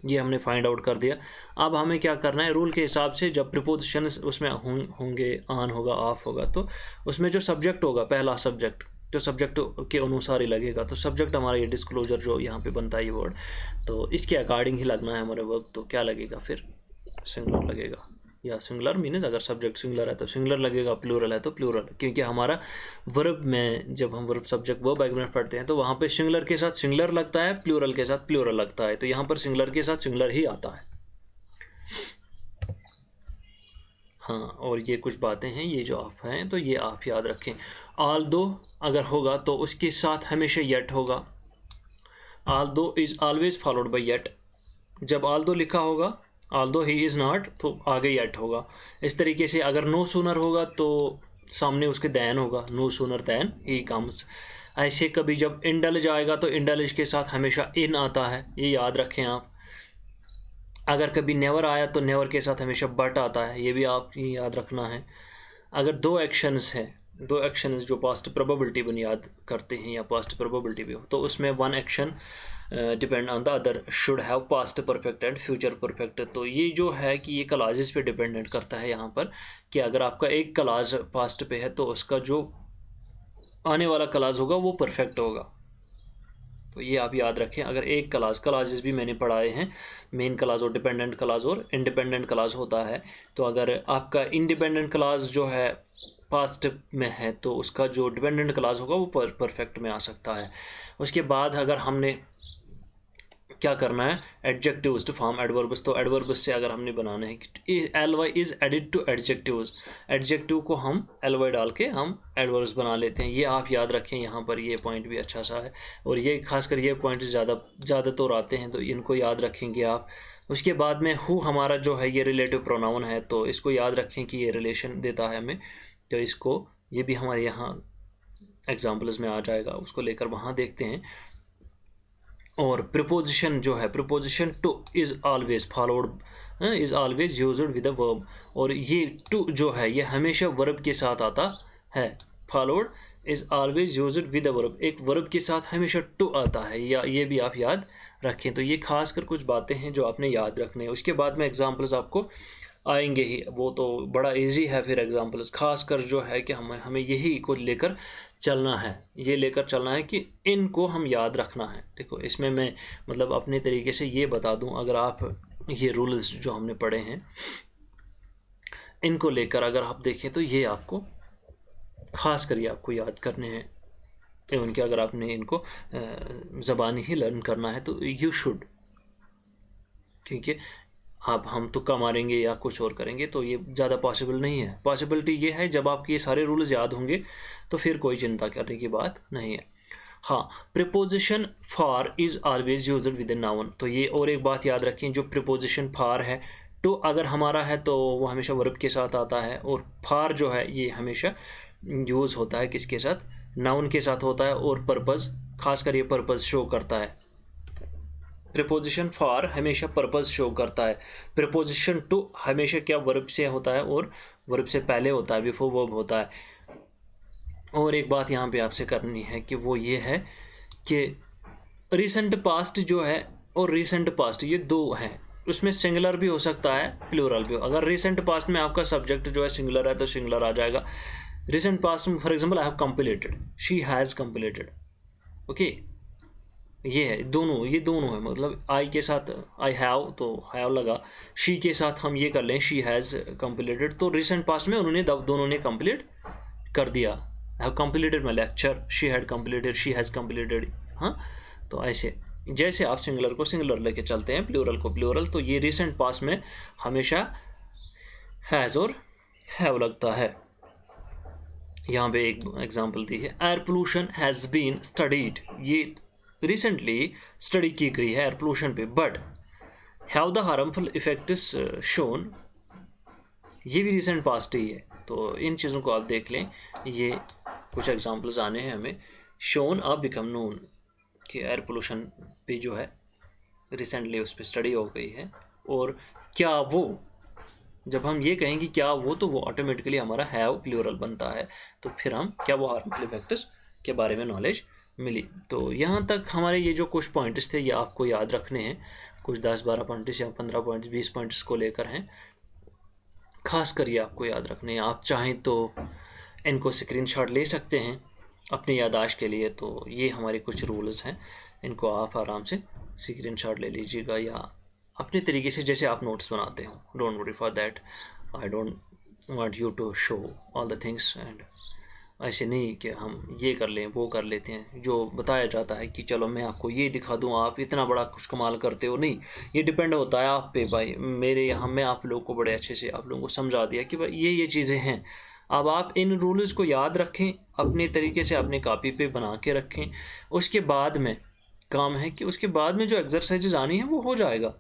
ये हमने फाइंड आउट कर दिया। अब हमें क्या करना है, रूल के हिसाब से जब प्रीपोजिशन उसमें होंगे, ऑन होगा, ऑफ होगा, तो उसमें जो सब्जेक्ट होगा, पहला सब्जेक्ट, तो सब्जेक्ट के अनुसार ही लगेगा। तो सब्जेक्ट हमारा ये डिस्क्लोजर जो यहाँ पे बनता है ये वर्ड, तो इसके अकॉर्डिंग ही लगना है हमारा वर्ब। तो क्या लगेगा फिर, सिंगुलर लगेगा, या सिंगुलर मीन्स अगर सब्जेक्ट सिंगुलर है तो सिंगुलर लगेगा, प्लूरल है तो प्लूरल, क्योंकि हमारा वर्ब में जब हम वर्ब सब्जेक्ट वर्ब एग्रीमेंट पढ़ते हैं तो वहाँ पे सिंगुलर के साथ सिंगुलर लगता है, प्लूरल के साथ प्लूरल लगता है, तो यहाँ पर सिंगुलर के साथ सिंगुलर ही आता है। हाँ, और ये कुछ बातें हैं, ये जो आप हैं तो ये आप याद रखें। ऑल दो अगर होगा तो उसके साथ हमेशा येट होगा, ऑल दो is always followed by yet. जब ऑल दो लिखा होगा, ऑल्दो ही इज़ नॉट, तो आगे येट होगा। इस तरीके से अगर नो सूनर होगा तो सामने उसके दैन होगा, no sooner than he comes. ऐसे कभी जब इंडल्ज आएगा तो इंडल्ज के साथ हमेशा इन आता है, ये याद रखें आप। अगर कभी नेवर आया तो नेवर के साथ हमेशा बट आता है, ये भी आप याद रखना है। अगर दो एक्शंस हैं, दो एक्शंस जो पास्ट प्रोबेबिलिटी बुनियाद करते हैं या पास्ट प्रोबेबिलिटी भी हो, तो उसमें one action depend on the other should have past perfect and future perfect. तो ये जो है कि ये क्लाजेस पे डिपेंडेंट करता है यहाँ पर, कि अगर आपका एक क्लाज पास्ट पे है तो उसका जो आने वाला क्लाज होगा वो परफेक्ट होगा। तो ये आप याद रखें। अगर एक क्लाजेस भी मैंने पढ़ाए हैं, मेन क्लाज और डिपेंडेंट क्लाज और इंडिपेंडेंट क्लाज होता है। तो अगर आपका इंडिपेंडेंट क्लाज जो है पास्ट में है तो उसका जो डिपेंडेंट क्लाज होगा वो परफेक्ट में आ सकता है। उसके बाद अगर हमने क्या करना है, एडजेक्टिव्स टू फॉर्म एडवर्ब्स। तो एडवर्ब्स से अगर हमने बनाना है कि ly is added to adjectives, adjective को हम ly डाल के हम एडवर्ब्स बना लेते हैं। ये आप याद रखें, यहाँ पर ये पॉइंट भी अच्छा सा है, और ये खासकर ये पॉइंट ज़्यादा तो आते हैं, तो इनको याद रखेंगे आप। उसके बाद में हु हमारा जो है ये रिलेटिव प्रोनाउन है, तो इसको याद रखें कि ये रिलेशन देता है हमें, तो इसको ये भी हमारे यहाँ एग्जाम्पल्स में आ जाएगा, उसको लेकर वहाँ देखते हैं। और प्रीपोजिशन जो है, preposition two is always followed, is always used with a verb, और ये टू जो है ये हमेशा वर्ब के साथ आता है। Followed is always used with a verb, एक वर्ब के साथ हमेशा टू आता है, या ये भी आप याद रखें। तो ये खास कर कुछ बातें हैं जो आपने याद रखने हैं। उसके बाद में एग्जांपल्स आपको आएंगे ही, वो तो बड़ा इजी है फिर एग्जांपल्स, खास कर जो है कि हमें यही को लेकर चलना है, ये लेकर चलना है कि इनको हम याद रखना है। देखो इसमें मैं मतलब अपने तरीके से ये बता दूं, अगर आप ये रूल्स जो हमने पढ़े हैं इनको लेकर अगर आप देखें तो ये आपको खास कर ये आपको याद करने हैं। एवं कि अगर आपने इनको ज़बानी ही लर्न करना है तो यू शुड, ठीक है। आप हम तुक्का मारेंगे या कुछ और करेंगे तो ये ज़्यादा पॉसिबल नहीं है। पॉसिबिलिटी ये है जब आपके ये सारे रूल्स याद होंगे तो फिर कोई चिंता करने की बात नहीं है। हाँ, preposition for is always used with in noun, तो ये और एक बात याद रखें, जो प्रीपोजिशन फॉर है, टू अगर हमारा है तो वो हमेशा वर्ब के साथ आता है, और फॉर जो है ये हमेशा यूज़ होता है किसके साथ, नाउन के साथ होता है, और पर्पज़ खासकर ये पर्पज़ शो करता है। प्रीपोजिशन फॉर हमेशा पर्पज़ शो करता है, प्रीपोजिशन टू हमेशा क्या वर्ब से होता है और वर्ब से पहले होता है, बिफोर वर्ब होता है। और एक बात यहाँ पे आपसे करनी है कि वो ये है कि रिसेंट पास्ट जो है और रिसेंट पास्ट ये दो हैं, उसमें सिंगुलर भी हो सकता है प्लूरल भी हो। अगर रिसेंट पास्ट में आपका सब्जेक्ट जो है सिंगुलर है तो सिंगुलर आ जाएगा। रिसेंट पास्ट में for example I have completed, she has completed, okay, ये है दोनों, ये दोनों है, मतलब आई के साथ आई हैव तो हैव लगा, शी के साथ हम ये कर लें शी हैज़ कंप्लीटेड, तो रिसेंट पास्ट में उन्होंने दोनों ने कंप्लीट कर दिया। I have completed my lecture, she had completed, she has completed. हाँ, तो ऐसे जैसे आप सिंगुलर को सिंगुलर लेके चलते हैं, प्लूरल को प्लूरल, तो ये रिसेंट पास्ट में हमेशा हैज़ और हैव लगता है। यहाँ पे एक एग्जांपल दी है, air pollution has been studied, ये रिसेंटली स्टडी की गई है एयर पोल्यूशन पे, but have the harmful effects shown, ये भी रिसेंट पास्ट ही है। तो इन चीज़ों को आप देख लें, ये कुछ एग्जांपल्स आने हैं हमें। शोन अब बिकम नोन कि एयर पोल्यूशन पे जो है रिसेंटली उस पर स्टडी हो गई है, और क्या वो, जब हम ये कहेंगे क्या वो, तो वो ऑटोमेटिकली हमारा हैव प्लूरल बनता है, तो फिर हम क्या वो हार्मफुल इफेक्ट्स के बारे में नॉलेज मिली। तो यहाँ तक हमारे ये जो कुछ पॉइंट्स थे ये आपको याद रखने हैं, कुछ 10-12 पॉइंट्स या 15 पॉइंट्स 20 पॉइंट्स को लेकर हैं, खास कर ये आपको याद रखने हैं। आप चाहें तो इनको स्क्रीनशॉट ले सकते हैं अपनी याददाश्त के लिए, तो ये हमारे कुछ रूल्स हैं, इनको आप आराम से स्क्रीनशॉट ले लीजिएगा या अपने तरीके से जैसे आप नोट्स बनाते हो। Don't worry for that, I don't want you to show all the things, and ऐसे नहीं कि हम ये कर लें वो कर लेते हैं, जो बताया जाता है कि चलो मैं आपको ये दिखा दूँ आप इतना बड़ा कुछ कमाल करते हो, नहीं, ये डिपेंड होता है आप पे भाई। मेरे यहाँ मैं आप लोगों को बड़े अच्छे से आप लोगों को समझा दिया कि भाई ये चीज़ें हैं। अब आप इन रूल्स को याद रखें, अपने तरीके से अपने कॉपी पे बना के रखें। उसके बाद में काम है कि उसके बाद में जो एक्सरसाइजेज आनी है वो हो जाएगा।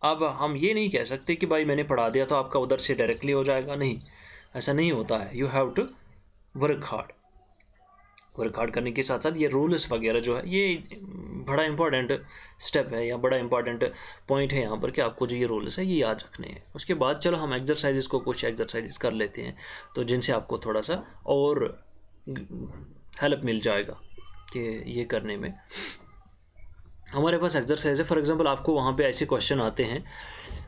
अब हम ये नहीं कह सकते कि भाई मैंने पढ़ा दिया तो आपका उधर से डायरेक्टली हो जाएगा, नहीं, ऐसा नहीं होता है। You have to work hard. Work hard करने के साथ साथ ये रूल्स वगैरह जो है ये बड़ा इंपॉर्टेंट स्टेप है या बड़ा इंपॉर्टेंट पॉइंट है यहाँ पर कि आपको जो ये रूल्स है ये याद रखने हैं। उसके बाद चलो हम एक्सरसाइजेस को कुछ एक्सरसाइजेस कर लेते हैं, तो जिनसे आपको थोड़ा सा और हेल्प मिल जाएगा कि ये करने में। हमारे पास एक्सरसाइज है, फॉर एग्जांपल आपको वहाँ पे ऐसे क्वेश्चन आते हैं,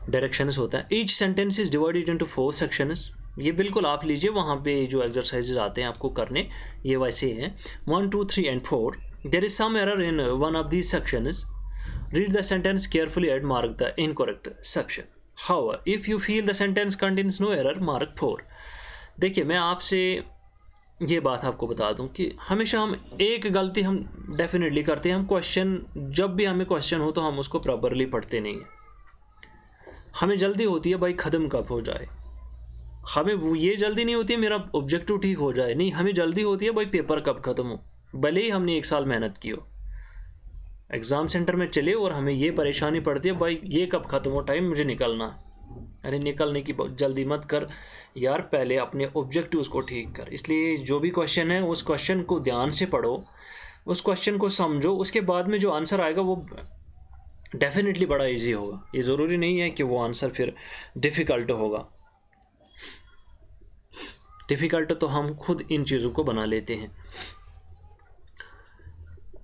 डायरेक्शंस होता है, each sentence is divided into 4 sections. ये बिल्कुल आप लीजिए, वहाँ पे जो एक्सरसाइजेज आते हैं आपको करने ये वैसे हैं 1, 2, 3 and 4। There is some error in one of these sections, read the sentence carefully and mark the incorrect section. However if you feel the sentence contains no error, mark 4। देखिए मैं आपसे ये बात आपको बता दूं कि हमेशा हम एक गलती हम डेफिनेटली करते हैं, हम क्वेश्चन जब भी हमें क्वेश्चन हो तो हम उसको प्रॉपरली पढ़ते नहीं हैं। हमें जल्दी होती है भाई ख़त्म कब हो जाए, हमें वो ये जल्दी नहीं होती है मेरा ऑब्जेक्टिव ठीक हो जाए, नहीं, हमें जल्दी होती है भाई पेपर कब ख़त्म हो, भले ही हमने 1 साल मेहनत की हो, एग्ज़ाम सेंटर में चले और हमें ये परेशानी पड़ती है भाई ये कब ख़त्म हो टाइम, मुझे निकलना है। अरे निकलने की जल्दी मत कर यार, पहले अपने ऑब्जेक्टिव्स को ठीक कर। इसलिए जो भी क्वेश्चन है उस क्वेश्चन को ध्यान से पढ़ो, उस क्वेश्चन को समझो, उसके बाद में जो आंसर आएगा वो डेफिनेटली बड़ा इजी होगा। ये ज़रूरी नहीं है कि वो आंसर फिर डिफ़िकल्ट होगा, डिफ़िकल्ट तो हम खुद इन चीज़ों को बना लेते हैं।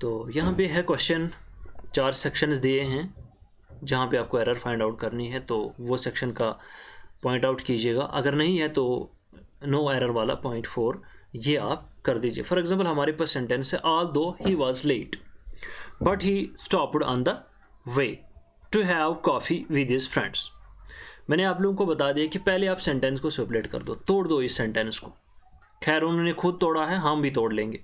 तो यहाँ पे है क्वेश्चन, 4 सेक्शंस दिए हैं जहाँ पे आपको एरर फाइंड आउट करनी है, तो वो सेक्शन का पॉइंट आउट कीजिएगा। अगर नहीं है तो नो एरर वाला पॉइंट 4 ये आप कर दीजिए। फॉर एग्जांपल हमारे पास सेंटेंस है, although he was late but he stopped on the way to have coffee with his friends. मैंने आप लोगों को बता दिया कि पहले आप सेंटेंस को सेपरेट कर दो, तोड़ दो इस सेंटेंस को। खैर उन्होंने खुद तोड़ा है, हम भी तोड़ लेंगे।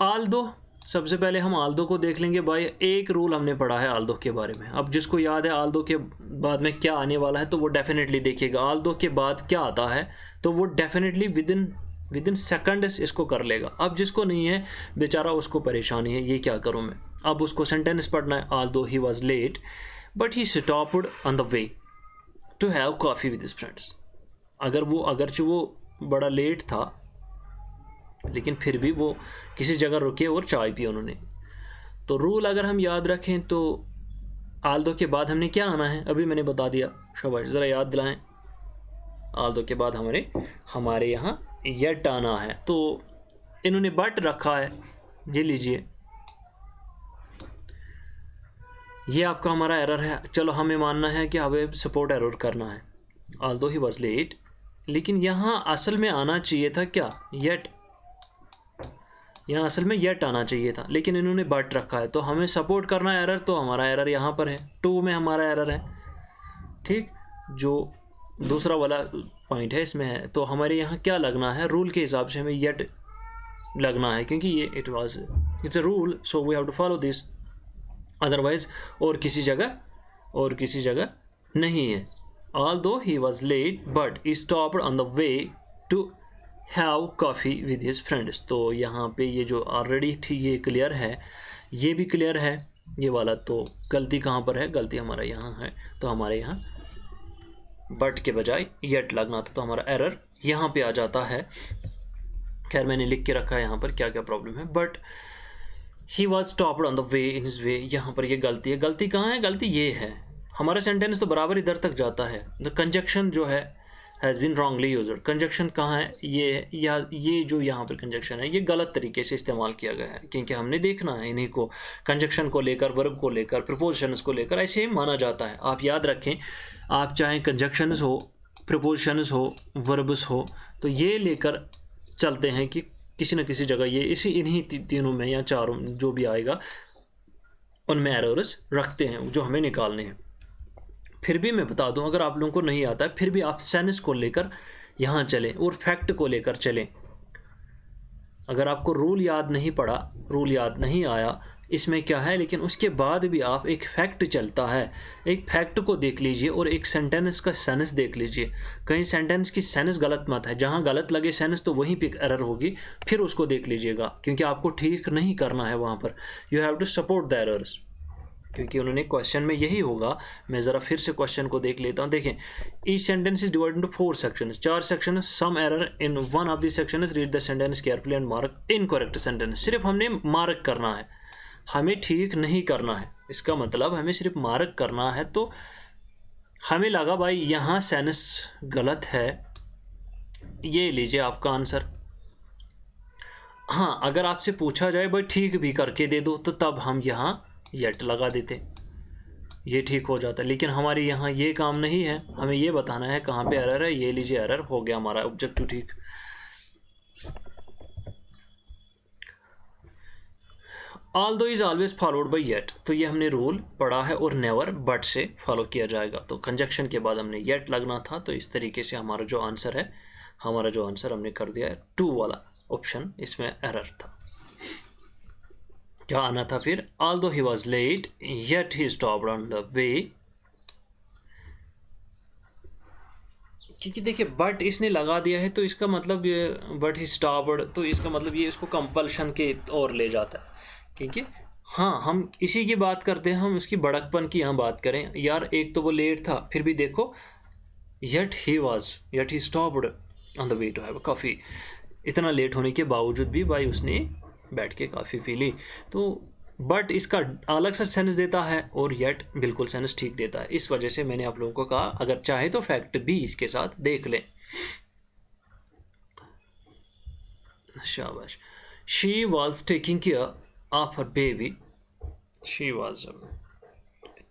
आल्दो, सबसे पहले हम आल्दो को देख लेंगे। भाई एक रूल हमने पढ़ा है आल्दो के बारे में, अब जिसको याद है आल्दो के बाद में क्या आने वाला है तो वो डेफिनेटली देखिएगा। आल्दो के बाद क्या आता है तो वो डेफिनेटली विद इन सेकंड इसको कर लेगा। अब जिसको नहीं है बेचारा उसको परेशानी है, ये क्या करूँ मैं। अब उसको सेंटेंस पढ़ना है, although he was late but he stopped on the way to have coffee with his friends. अगरचे वो बड़ा लेट था लेकिन फिर भी वो किसी जगह रुके और चाय पी उन्होंने। तो रूल अगर हम याद रखें तो आल्दो के बाद हमने क्या आना है, अभी मैंने बता दिया, शाबाश ज़रा याद दिलाएं। आल्दो के बाद हमारे यहाँ येट आना है, तो इन्होंने बट रखा है, ये लीजिए, ये आपका हमारा एरर है। चलो हमें मानना है कि हमें सपोर्ट एरर करना है, आल्दो ही वॉज लेट, लेकिन यहाँ असल में आना चाहिए था क्या, येट। यहाँ असल में येट आना चाहिए था लेकिन इन्होंने बट रखा है, तो हमें सपोर्ट करना है एरर, तो हमारा एरर यहाँ पर है, 2 में हमारा एरर है। ठीक, जो दूसरा वाला पॉइंट है इसमें है, तो हमारे यहाँ क्या लगना है, रूल के हिसाब से हमें येट लगना है, क्योंकि ये it's a rule, so we have to follow this, otherwise और किसी जगह नहीं है। Although he was late but he stopped on the way to have coffee with his friends. तो यहाँ पे ये जो ऑलरेडी थी ये क्लियर है, ये भी क्लियर है ये वाला। तो गलती कहाँ पर है, गलती हमारा यहाँ है, तो हमारे यहाँ बट के बजाय येट लगना था, तो हमारा एरर यहाँ पे आ जाता है। खैर मैंने लिख के रखा है यहाँ पर क्या क्या प्रॉब्लम है, but he was stopped on the way in his way, यहाँ पर ये गलती है। गलती कहाँ है, गलती ये है, हमारा सेंटेंस तो बराबर इधर तक जाता है, द कंजक्शन जो है has been wrongly used. Conjunction कहाँ है, ये जो यहाँ पर कंजक्शन है ये गलत तरीके से इस्तेमाल किया गया है, क्योंकि हमने देखना है इन्हीं को, कंजक्शन को लेकर, वर्ब को लेकर, प्रपोजिशंस को लेकर ऐसे ही माना जाता है। आप याद रखें, आप चाहे कंजक्शंस हो, प्रपोजिशंस हो, वर्ब्स हो, तो ये लेकर चलते हैं कि किसी न किसी जगह ये इन्हीं तीनों में या चारों जो भी आएगा उनमें एरर्स रखते हैं जो हमें निकालने हैं। फिर भी मैं बता दूं, अगर आप लोगों को नहीं आता है फिर भी आप सेंस को लेकर यहाँ चलें और फैक्ट को लेकर चलें। अगर आपको रूल याद नहीं पड़ा, रूल याद नहीं आया इसमें क्या है, लेकिन उसके बाद भी आप एक फैक्ट चलता है, एक फैक्ट को देख लीजिए और एक सेंटेंस का सेंस देख लीजिए। कहीं सेंटेंस की सेंस गलत मत है, जहाँ गलत लगे सेंस तो वहीं पे एरर होगी, फिर उसको देख लीजिएगा, क्योंकि आपको ठीक नहीं करना है वहाँ पर। You have to support the errors, क्योंकि उन्होंने क्वेश्चन में यही होगा। मैं ज़रा फिर से क्वेश्चन को देख लेता हूँ। देखें, each sentence is divided into 4 sections, 4 section, some error in one of the sections, read the sentence carefully and mark incorrect sentence. सिर्फ हमने मार्क करना है, हमें ठीक नहीं करना है। इसका मतलब हमें सिर्फ मार्क करना है। तो हमें लगा भाई यहाँ सेंस गलत है, ये लीजिए आपका आंसर। हाँ, अगर आपसे पूछा जाए भाई ठीक भी करके दे दो, तो तब हम यहाँ येट लगा देते, ये ठीक हो जाता है। लेकिन हमारे यहाँ ये काम नहीं है, हमें ये बताना है कहाँ पे एरर है। ये लीजिए एरर हो गया, हमारा ऑब्जेक्टिव ठीक। Although is always followed by yet, तो ये हमने रूल पढ़ा है और नेवर बट से फॉलो किया जाएगा। तो कंजक्शन के बाद हमने येट लगना था, तो इस तरीके से हमारा जो आंसर है हमारा जो आंसर हमने कर दिया है 2 वाला ऑप्शन, इसमें एरर था। क्या आना था फिर? Although he was late yet he stopped on the way, क्योंकि देखिए बट इसने लगा दिया है तो इसका मतलब ये बट ही स्टॉप्ड, तो इसका मतलब ये इसको कंपल्शन के ओर ले जाता है। क्योंकि हाँ, हम इसी की बात करते हैं, हम उसकी बड़कपन की यहाँ बात करें यार, एक तो वो लेट था, फिर भी देखो yet he stopped on the way to have coffee, इतना लेट होने के बावजूद भी भाई उसने बैठ के काफ़ी पी ली। तो बट इसका अलग सा सेंस देता है और येट बिल्कुल सेंस ठीक देता है। इस वजह से मैंने आप लोगों को कहा अगर चाहे तो फैक्ट भी इसके साथ देख लें। शाबाश। She was taking care of her baby, she was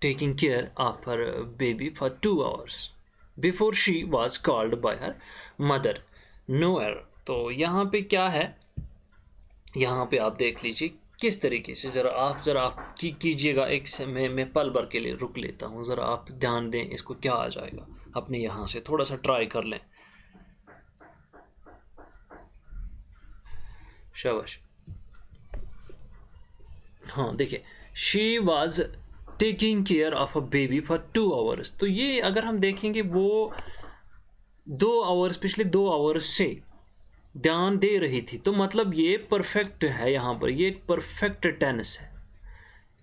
taking care of her baby for 2 hours before she was called by her mother, no error. तो यहाँ पे क्या है, यहाँ पे आप देख लीजिए किस तरीके से, ज़रा आप कीजिएगा। एक से मैं पल भर के लिए रुक लेता हूँ, ज़रा आप ध्यान दें इसको क्या आ जाएगा, अपने यहाँ से थोड़ा सा ट्राई कर लें। शाबाश। हाँ देखिए, she was taking care of a baby for 2 hours, तो ये अगर हम देखेंगे वो 2 hours, पिछले 2 hours से ध्यान दे रही थी, तो मतलब ये परफेक्ट है। यहाँ पर ये परफेक्ट टेंस है,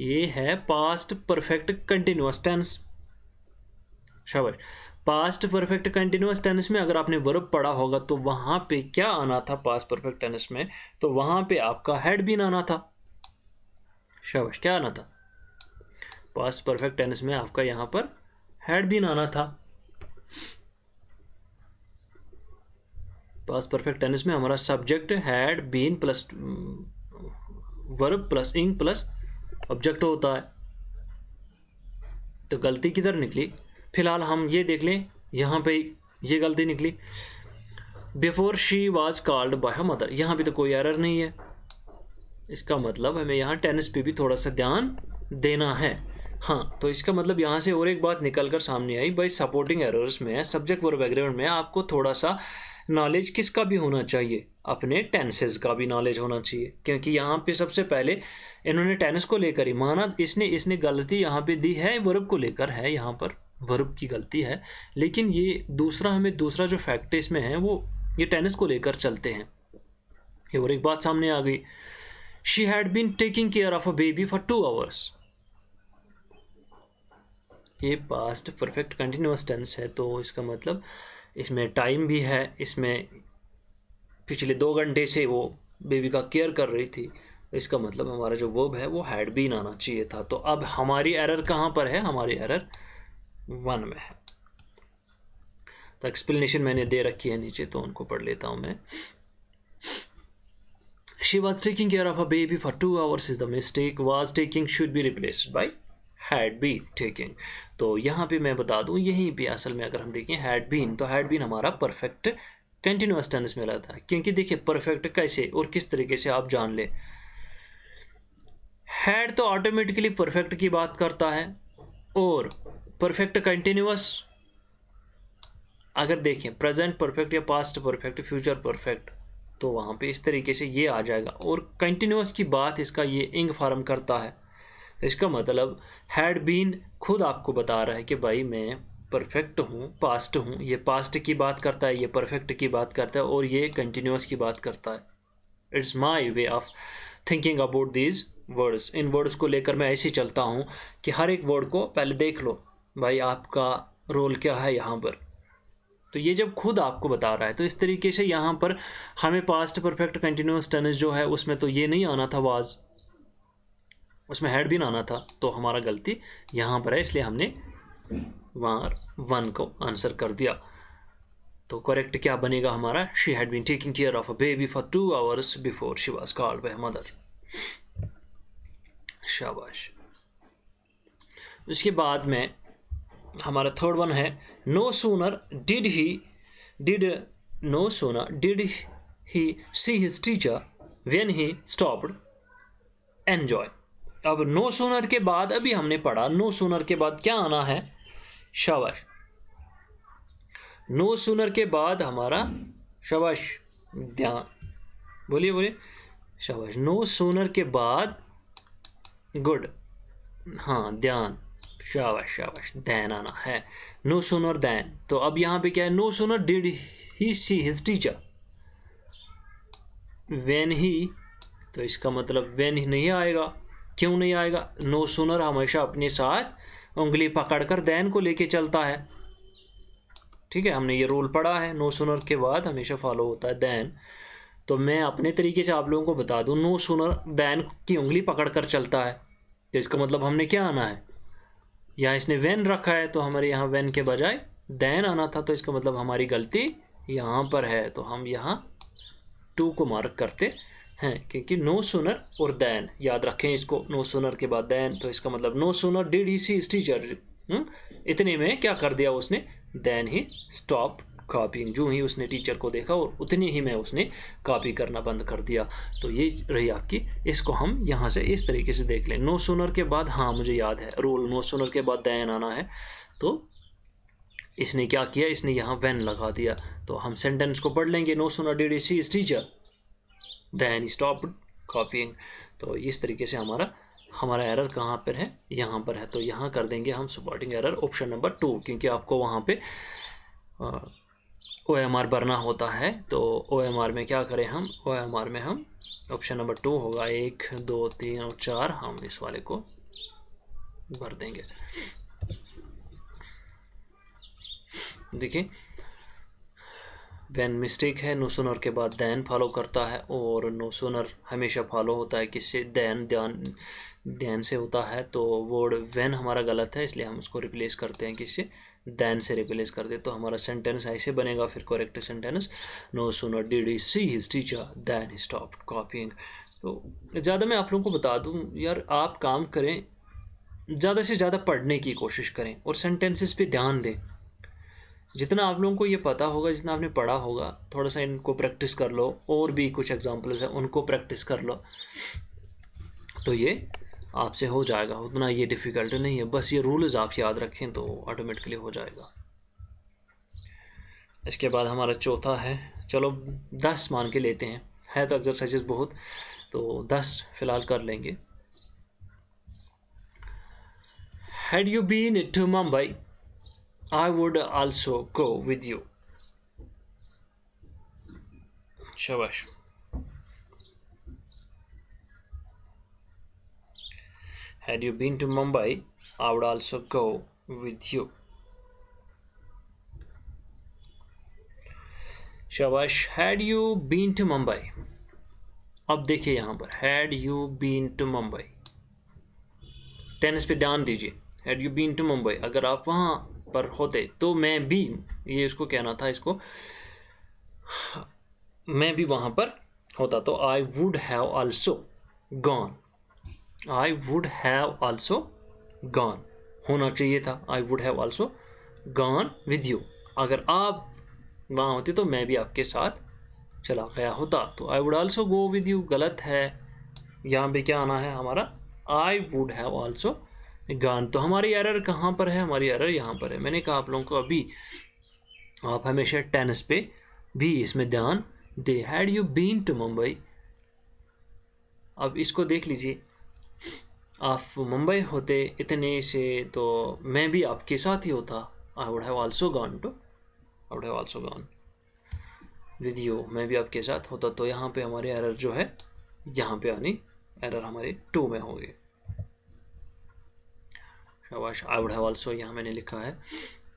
ये है पास्ट परफेक्ट कंटिन्यूअस टेंस। शाबाश। पास्ट परफेक्ट कंटिन्यूअस टेंस में अगर आपने वर्ब पढ़ा होगा तो वहाँ पे क्या आना था पास्ट परफेक्ट टेंस में, तो वहाँ पे आपका हैड बीन आना था। शाबाश। क्या आना था? पास्ट परफेक्ट टेंस में आपका यहाँ पर हैड बीन आना था। पास्ट परफेक्ट टेंस में हमारा subject had been plus verb plus ing plus object होता है। तो गलती किधर निकली? फिलहाल हम ये देख लें, यहाँ पे ये गलती निकली, before she was called by her mother, यहाँ भी तो कोई एरर नहीं है। इसका मतलब हमें यहाँ टेंस पे भी थोड़ा सा ध्यान देना है। हाँ, तो इसका मतलब यहाँ से और एक बात निकल कर सामने आई भाई, सपोर्टिंग एरर्स में, सब्जेक्ट वर्ब एग्रीमेंट में आपको थोड़ा सा नॉलेज किसका भी होना चाहिए, अपने टेंसेस का भी नॉलेज होना चाहिए। क्योंकि यहाँ पे सबसे पहले इन्होंने टेंस को लेकर ही माना, इसने गलती यहाँ पे दी है वर्ब को लेकर है, यहाँ पर वर्ब की गलती है, लेकिन ये दूसरा जो फैक्ट इसमें है वो ये टेंस को लेकर चलते हैं। ये और एक बात सामने आ गई, she had been taking care of a baby for 2 hours, ये पास्ट परफेक्ट कंटिन्यूअस टेंस है, तो इसका मतलब इसमें टाइम भी है, इसमें पिछले 2 घंटे से वो बेबी का केयर कर रही थी, इसका मतलब हमारा जो वर्ब है वो हैड बीन आना चाहिए था। तो अब हमारी एरर कहाँ पर है? हमारी एरर 1 में है। तो एक्सप्लेनेशन मैंने दे रखी है नीचे, तो उनको पढ़ लेता हूँ मैं। She was taking care of a baby for 2 hours is the mistake, was taking should be replaced by had been taking. तो यहाँ पे मैं बता दूँ, यहीं पे असल में अगर हम देखें हैड बीन, तो हैड बीन हमारा परफेक्ट कंटिन्यूअस टेंस में रहता है। क्योंकि देखिए परफेक्ट कैसे और किस तरीके से आप जान ले, हैड तो ऑटोमेटिकली परफेक्ट की बात करता है, और परफेक्ट कंटिन्यूअस अगर देखें प्रेजेंट परफेक्ट या पास्ट परफेक्ट, फ्यूचर परफेक्ट, तो वहाँ पे इस तरीके से ये आ जाएगा। और कंटिन्यूअस की बात इसका ये इंग फॉर्म करता है। इसका मतलब हैड बीन खुद आपको बता रहा है कि भाई मैं परफेक्ट हूँ, पास्ट हूँ, ये पास्ट की बात करता है, ये परफेक्ट की बात करता है, और ये कंटिन्यूअस की बात करता है। It's my way of thinking about these words. In words को लेकर मैं ऐसे ही चलता हूँ कि हर एक वर्ड को पहले देख लो भाई आपका रोल क्या है यहाँ पर। तो ये जब खुद आपको बता रहा है, तो इस तरीके से यहाँ पर हमें पास्ट परफेक्ट कंटिन्यूअस टेंस जो है उसमें तो ये नहीं आना था वाज, उसमें हैड बीन आना था। तो हमारा गलती यहाँ पर है, इसलिए हमने वहाँ 1 को आंसर कर दिया। तो करेक्ट क्या बनेगा हमारा? She had been taking care of a baby for 2 hours before she was called by mother. शाबाश। उसके बाद में हमारा थर्ड वन है, no sooner did he see his teacher when he stopped enjoy. अब नो सूनर के बाद अभी हमने पढ़ा, नो सूनर के बाद क्या आना है? शाबाश। नो सूनर के बाद हमारा शाबाश, ध्यान, बोलिए बोलिए, शाबाश। नो सूनर के बाद, गुड, हाँ ध्यान, शाबाश शाबाश, देन आना है, नो सूनर देन। तो अब यहाँ पे क्या है, no sooner did he see his teacher, when he, तो इसका मतलब व्हेन ही नहीं आएगा। क्यों नहीं आएगा, नो सूनर हमेशा अपने साथ उंगली पकड़कर देन को लेके चलता है, ठीक है, हमने ये रूल पढ़ा है, नो सूनर के बाद हमेशा फॉलो होता है देन। तो मैं अपने तरीके से आप लोगों को बता दूं, नो सूनर देन की उंगली पकड़कर चलता है, तो इसका मतलब हमने क्या आना है, यहाँ इसने व्हेन रखा है तो हमारे यहाँ व्हेन के बजाय देन आना था, तो इसका मतलब हमारी गलती यहाँ पर है, तो हम यहाँ 2 को मार्क करते हैं, क्योंकि नो सूनर और देन याद रखें इसको, नो सूनर के बाद देन, तो इसका मतलब no sooner did he see his teacher, इतने में क्या कर दिया उसने, देन ही स्टॉप कॉपिंग, जो ही उसने टीचर को देखा और उतनी ही में उसने कॉपी करना बंद कर दिया। तो ये रही आपकी, इसको हम यहाँ से इस तरीके से देख लें। नो सूनर के बाद, हाँ मुझे याद है रूल, नो सूनर के बाद देन आना है, तो इसने क्या किया, इसने यहाँ व्हेन लगा दिया। तो हम सेंटेंस को पढ़ लेंगे, no sooner did he see his teacher then he stopped copying. तो इस तरीके से हमारा एरर कहाँ पर है, यहाँ पर है, तो यहाँ कर देंगे हम सपोर्टिंग एरर ऑप्शन नंबर 2, क्योंकि आपको वहाँ पे OMR भरना होता है। तो OMR में क्या करें हम, OMR में हम ऑप्शन नंबर 2 होगा, 1 2 3 और 4, हम इस वाले को भर देंगे। देखिए, व्हेन मिस्टेक है, नो सूनर के बाद देन फॉलो करता है, और नो सूनर हमेशा फॉलो होता है किससे, देन से होता है। तो वर्ड व्हेन हमारा गलत है, इसलिए हम उसको रिप्लेस करते हैं किससे, देन से रिप्लेस कर दे, तो हमारा सेंटेंस ऐसे बनेगा फिर correct sentence, no sooner did he see his teacher then he stopped copying. तो ज़्यादा मैं आप लोगों को बता दूं यार, आप काम करें, ज़्यादा से ज़्यादा पढ़ने की कोशिश करें और सेंटेंसेस पे ध्यान दें। जितना आप लोगों को ये पता होगा, जितना आपने पढ़ा होगा, थोड़ा सा इनको प्रैक्टिस कर लो, और भी कुछ एग्जाम्पल्स हैं उनको प्रैक्टिस कर लो, तो ये आपसे हो जाएगा, उतना ये डिफ़िकल्ट नहीं है। बस ये रूल्स आप याद रखें तो ऑटोमेटिकली हो जाएगा। इसके बाद हमारा चौथा है, चलो 10 मान के लेते हैं, है तो एक्सरसाइजेस बहुत, तो 10 फिलहाल कर लेंगे। Had you been to Mumbai I would also go with you, शाबाश। Had you been to Mumbai, I would also go with you. शाबाश, had you been to Mumbai। अब देखिए यहाँ पर had you been to Mumbai, tennis पे ध्यान दीजिए। had you been to Mumbai, अगर आप वहाँ पर होते तो मैं भी, ये इसको कहना था, इसको मैं भी वहाँ पर होता, तो I would have also gone, I would have also gone होना चाहिए था, I would have also gone with you। अगर आप वहाँ होते तो मैं भी आपके साथ चला गया होता, तो I would also go with you गलत है, यहाँ पे क्या आना है हमारा, I would have also gone। तो हमारी एरर कहाँ पर है, हमारी एरर यहाँ पर है। मैंने कहा आप लोगों को अभी, आप हमेशा टेनिस पे भी इसमें ध्यान दे। Had you been to Mumbai, अब इसको देख लीजिए, आप मुंबई होते इतने से तो मैं भी आपके साथ ही होता, I would have also gone to, I would have also gone with you, मैं भी आपके साथ होता। तो यहाँ पे हमारे एरर जो है, यहाँ पे आनी एरर हमारे 2 में होगी। शाबाश, आई वुड हैव आल्सो यहाँ मैंने लिखा है,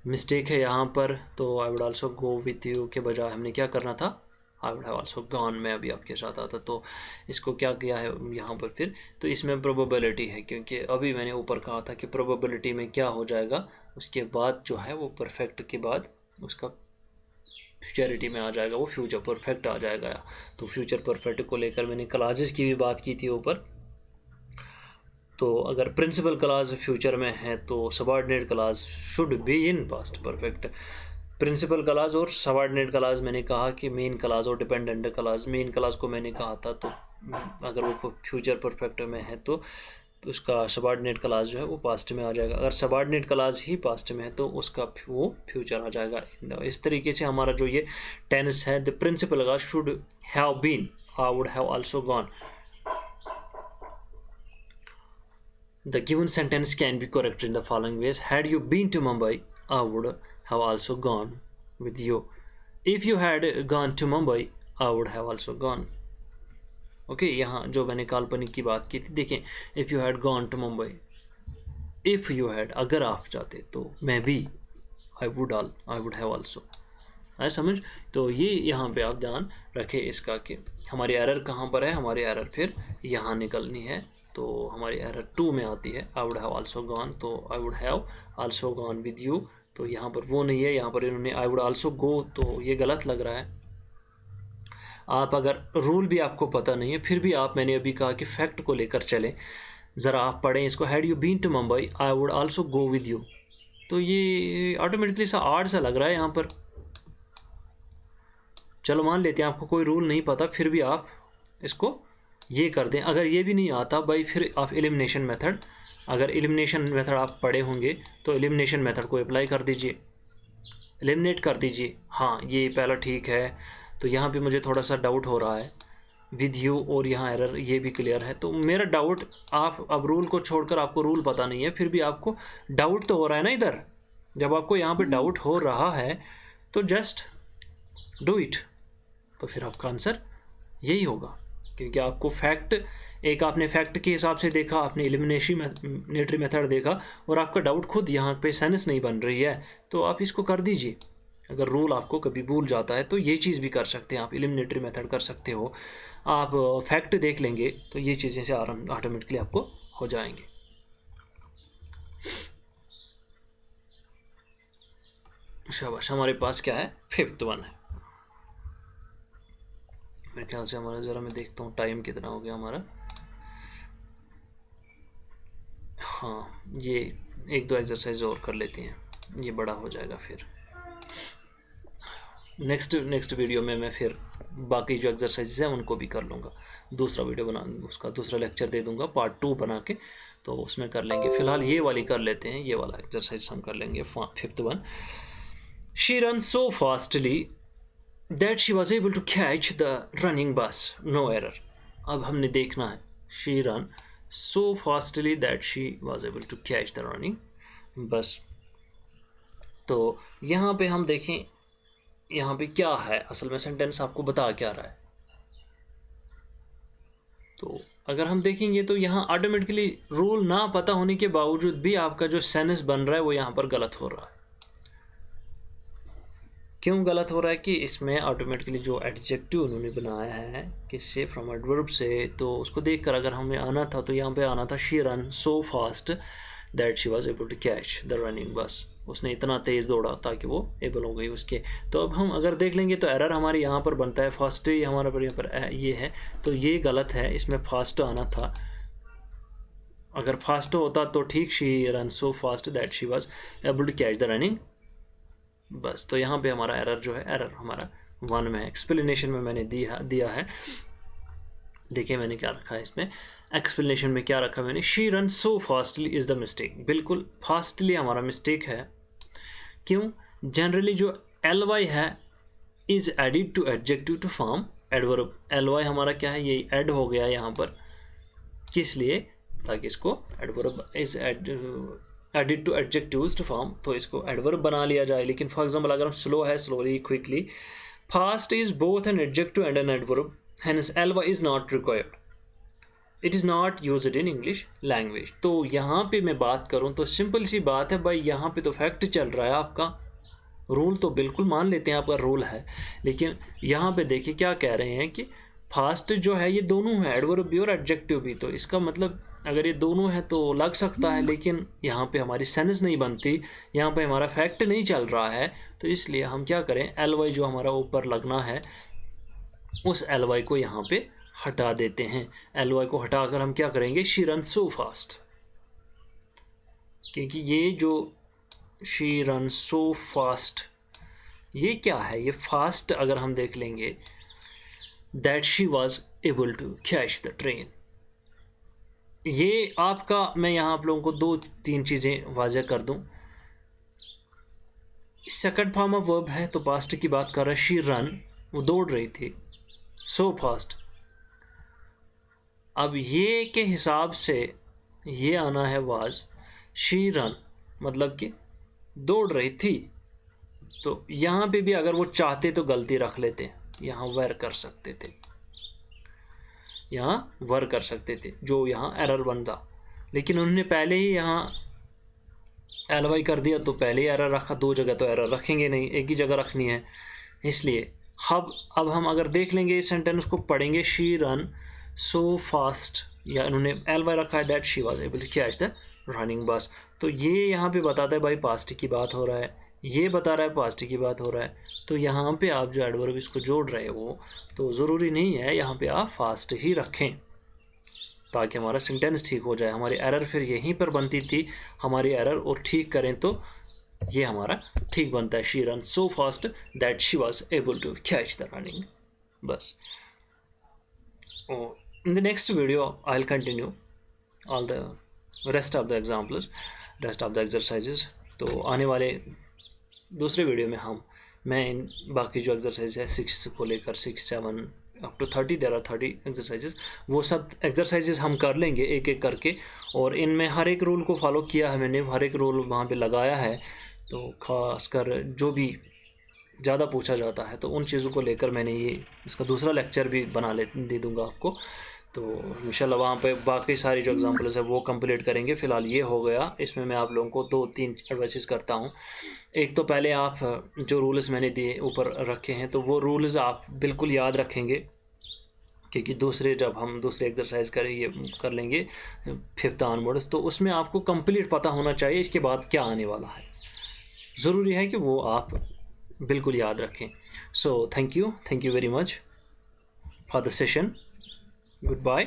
मिस्टेक है यहाँ पर, तो I would also go with you के बजाय हमने क्या करना था, आई वुड हैव आल्सो गॉन, मैं अभी आपके साथ आता। तो इसको क्या किया है यहाँ पर फिर, तो इसमें प्रोबेबिलिटी है, क्योंकि अभी मैंने ऊपर कहा था कि प्रोबेबिलिटी में क्या हो जाएगा, उसके बाद जो है वो परफेक्ट के बाद उसका फ्यूचरिटी में आ जाएगा, वो फ्यूचर परफेक्ट आ जाएगा। तो फ्यूचर परफेक्ट को लेकर मैंने क्लासेस की भी बात की थी ऊपर। तो अगर प्रिंसिपल क्लास फ्यूचर में है तो subordinate clause should be in past perfect. Principal clause और सबऑर्डिनेट क्लास मैंने कहा कि मेन क्लास और डिपेंडेंट क्लास, मेन क्लास को मैंने कहा था, तो अगर वो फ्यूचर परफेक्ट में है तो उसका सबऑर्डिनेट क्लॉज जो है वो पास्ट में आ जाएगा। अगर सबऑर्डिनेट क्लॉज ही पास्ट में है तो उसका वो फ्यूचर आ जाएगा। इस तरीके से हमारा जो ये टेंस है, द प्रिंसिपल लगा should have been, I would have also gone. The given sentence can be corrected in the following ways, had you been to Mumbai I would have also gone with you, if you had gone to Mumbai I would have also gone. Okay, यहाँ जो मैंने काल्पनिक की बात की थी, देखें, if you had gone to Mumbai, if you had अगर आप जाते, तो मैं भी, आई वुड हैव आल्सो, है समझ। तो ये यहाँ पे आप ध्यान रखें इसका कि हमारी एरर कहाँ पर है, हमारी एरर फिर यहाँ निकलनी है। तो हमारी एरर 2 में आती है, I would have also gone, तो I would have also gone with you, तो यहाँ पर वो नहीं है, यहाँ पर इन्होंने आई वुड आल्सो गो, तो ये गलत लग रहा है। आप अगर रूल भी आपको पता नहीं है फिर भी आप, मैंने अभी कहा कि फैक्ट को लेकर चलें, ज़रा आप पढ़ें इसको, had you been to Mumbai I would also go with you, तो ये ऑटोमेटिकली सा आर्ड सा लग रहा है यहाँ पर। चलो मान लेते हैं आपको कोई रूल नहीं पता, फिर भी आप इसको ये कर दें। अगर ये भी नहीं आता भाई, फिर आप एलिमिनेशन मेथड, अगर एलिमिनेशन मेथड आप पढ़े होंगे तो एलिमिनेशन मेथड को अप्लाई कर दीजिए, एलिमिनेट कर दीजिए। हाँ, ये पहला ठीक है, तो यहाँ पे मुझे थोड़ा सा डाउट हो रहा है विद यू, और यहाँ एरर ये भी क्लियर है। तो मेरा डाउट, आप अब रूल को छोड़कर, आपको रूल पता नहीं है फिर भी आपको डाउट तो हो रहा है ना इधर, जब आपको यहाँ पे डाउट हो रहा है तो जस्ट डू इट, तो फिर आपका आंसर यही होगा, क्योंकि आपको फैक्ट, एक आपने फैक्ट के हिसाब से देखा, आपने एलिमिनेटरी मेथड देखा, और आपका डाउट खुद यहाँ पे सेंस नहीं बन रही है, तो आप इसको कर दीजिए। अगर रूल आपको कभी भूल जाता है तो ये चीज़ भी कर सकते हैं आप, एलिमिनेटरी मेथड कर सकते हो, आप फैक्ट देख लेंगे तो ये चीज़ें से ऑटोमेटिकली आपको हो जाएंगे। शाबाश, हमारे पास क्या है, 5th वन है मेरे ख्याल से हमारा। ज़रा मैं देखता हूँ टाइम कितना हो गया हमारा। हाँ, ये 1-2 एक्सरसाइज और कर लेते हैं, ये बड़ा हो जाएगा, फिर नेक्स्ट वीडियो में मैं फिर बाकी जो एक्सरसाइजेस हैं उनको भी कर लूँगा, दूसरा वीडियो बना, उसका दूसरा लेक्चर दे दूँगा पार्ट 2 बना के, तो उसमें कर लेंगे। फ़िलहाल ये वाली कर लेते हैं, ये वाला एक्सरसाइज हम कर लेंगे, 5th one. She run so fastly that she was able to catch the running bus, no error. अब हमने देखना है, she run so fastly that she was able to catch the running bus. तो यहाँ पे हम देखें, यहाँ पे क्या है, असल में सेंटेंस आपको बता क्या रहा है। तो अगर हम देखेंगे तो यहाँ ऑटोमेटिकली रूल ना पता होने के बावजूद भी आपका जो सेंस बन रहा है वो यहाँ पर गलत हो रहा है। क्यों गलत हो रहा है कि इसमें ऑटोमेटिकली जो एडजेक्टिव उन्होंने बनाया है किससे, फ्रॉम एडवर्ब से, तो उसको देखकर अगर हमें आना था तो यहाँ पे आना था she run so fast that she was able to catch the running bus, उसने इतना तेज़ दौड़ा ताकि वो एबल हो गई उसके। तो अब हम अगर देख लेंगे तो एरर हमारे यहाँ पर बनता है, फास्ट हमारा पर यहाँ पर ये है, तो ये गलत है, इसमें फास्ट आना था। अगर फास्ट होता तो ठीक, she run so fast that she was able to catch the running bus. तो यहाँ पे हमारा एरर जो है, एरर हमारा 1 में है। एक्सप्लेनेशन में मैंने दिया है, देखिए मैंने क्या रखा है इसमें, एक्सप्लेनेशन में क्या रखा मैंने, she run so fastly is the mistake. बिल्कुल फास्टली हमारा मिस्टेक है, क्यों, जनरली जो ly है is added to adjective to form adverb. ly हमारा क्या है, ये ऐड हो गया यहाँ पर, किस लिए, ताकि इसको adverb is added to adjectives to form, तो इसको एडवर्ब बना लिया जाए। लेकिन फॉर एग्जांपल अगर हम स्लो है, slowly, quickly, fast is both an adjective and an adverb, hence ly is not required, it is not used in English language. तो यहाँ पे मैं बात करूँ तो सिंपल सी बात है भाई, यहाँ पे तो फैक्ट चल रहा है आपका, रूल तो बिल्कुल मान लेते हैं आपका रूल है, लेकिन यहाँ पे देखिए क्या कह रहे हैं कि फास्ट जो है ये दोनों है, एडवर्ब भी और एडजेक्टिव भी, तो इसका मतलब अगर ये दोनों है तो लग सकता है, लेकिन यहाँ पे हमारी सेंस नहीं बनती, यहाँ पे हमारा फैक्ट नहीं चल रहा है, तो इसलिए हम क्या करें, ly जो हमारा ऊपर लगना है उस ly को यहाँ पे हटा देते हैं। ly को हटाकर हम क्या करेंगे, शी रन सो फास्ट, क्योंकि ये जो शी रन सो फास्ट ये क्या है, ये फास्ट अगर हम देख लेंगे, that she was able to catch the train, ये आपका, मैं यहाँ आप लोगों को 2-3 चीज़ें वाज़ह कर दूँ। सेकंड फॉर्म ऑफ वर्ब है तो पास्ट की बात कर रहा है। शी रन, वो दौड़ रही थी, सो फास्ट। अब ये के हिसाब से ये आना है वाज। शी रन मतलब कि दौड़ रही थी। तो यहाँ पे भी अगर वो चाहते तो गलती रख लेते, यहाँ वर कर सकते थे, यहाँ वर कर सकते थे, जो यहाँ एरर बनता। लेकिन उन्होंने पहले ही यहाँ एलवाई कर दिया तो पहले ही एरर रखा। 2 जगह तो एरर रखेंगे नहीं, एक ही जगह रखनी है। इसलिए अब हम अगर देख लेंगे इस सेंटेंस को पढ़ेंगे, शी रन सो फास्ट, या इन्होंने एलवाई रखा है, that she was able to catch the running bus. तो ये यहाँ पे बताता है भाई पास्ट की बात हो रहा है, ये बता रहा है पास्ट की बात हो रहा है। तो यहाँ पे आप जो एडवर्ब इसको जोड़ रहे हो तो ज़रूरी नहीं है यहाँ पे आप फास्ट ही रखें, ताकि हमारा सेंटेंस ठीक हो जाए। हमारी एरर फिर यहीं पर बनती थी, हमारी एरर और ठीक करें तो ये हमारा ठीक बनता है। She run so fast that she was able to catch the running bus. In the next video I'll continue all the rest of the examples, rest of the exercises। तो आने वाले दूसरे वीडियो में मैं इन बाकी जो एक्सरसाइज है 6 को लेकर 6, 7 up to 30, there are 30 exercises, वो सब एक्सरसाइजेस हम कर लेंगे एक एक करके। और इनमें हर एक रूल को फॉलो किया है मैंने, हर एक रूल वहाँ पे लगाया है। तो खासकर जो भी ज़्यादा पूछा जाता है तो उन चीज़ों को लेकर मैंने ये इसका दूसरा लेक्चर भी दे दूँगा आपको। तो इंशाल्लाह वहाँ पे बाकी सारी जो एग्जांपल्स है वो कंप्लीट करेंगे। फ़िलहाल ये हो गया, इसमें मैं आप लोगों को 2-3 एडवाइसेस करता हूँ। एक तो पहले आप जो रूल्स मैंने दिए ऊपर रखे हैं तो वो रूल्स आप बिल्कुल याद रखेंगे, क्योंकि जब हम दूसरे एक्सरसाइज कर लेंगे 5th ऑनवर्ड्स, तो उसमें आपको कंप्लीट पता होना चाहिए इसके बाद क्या आने वाला है। ज़रूरी है कि वो आप बिल्कुल याद रखें। So thank you very much for the session. Goodbye.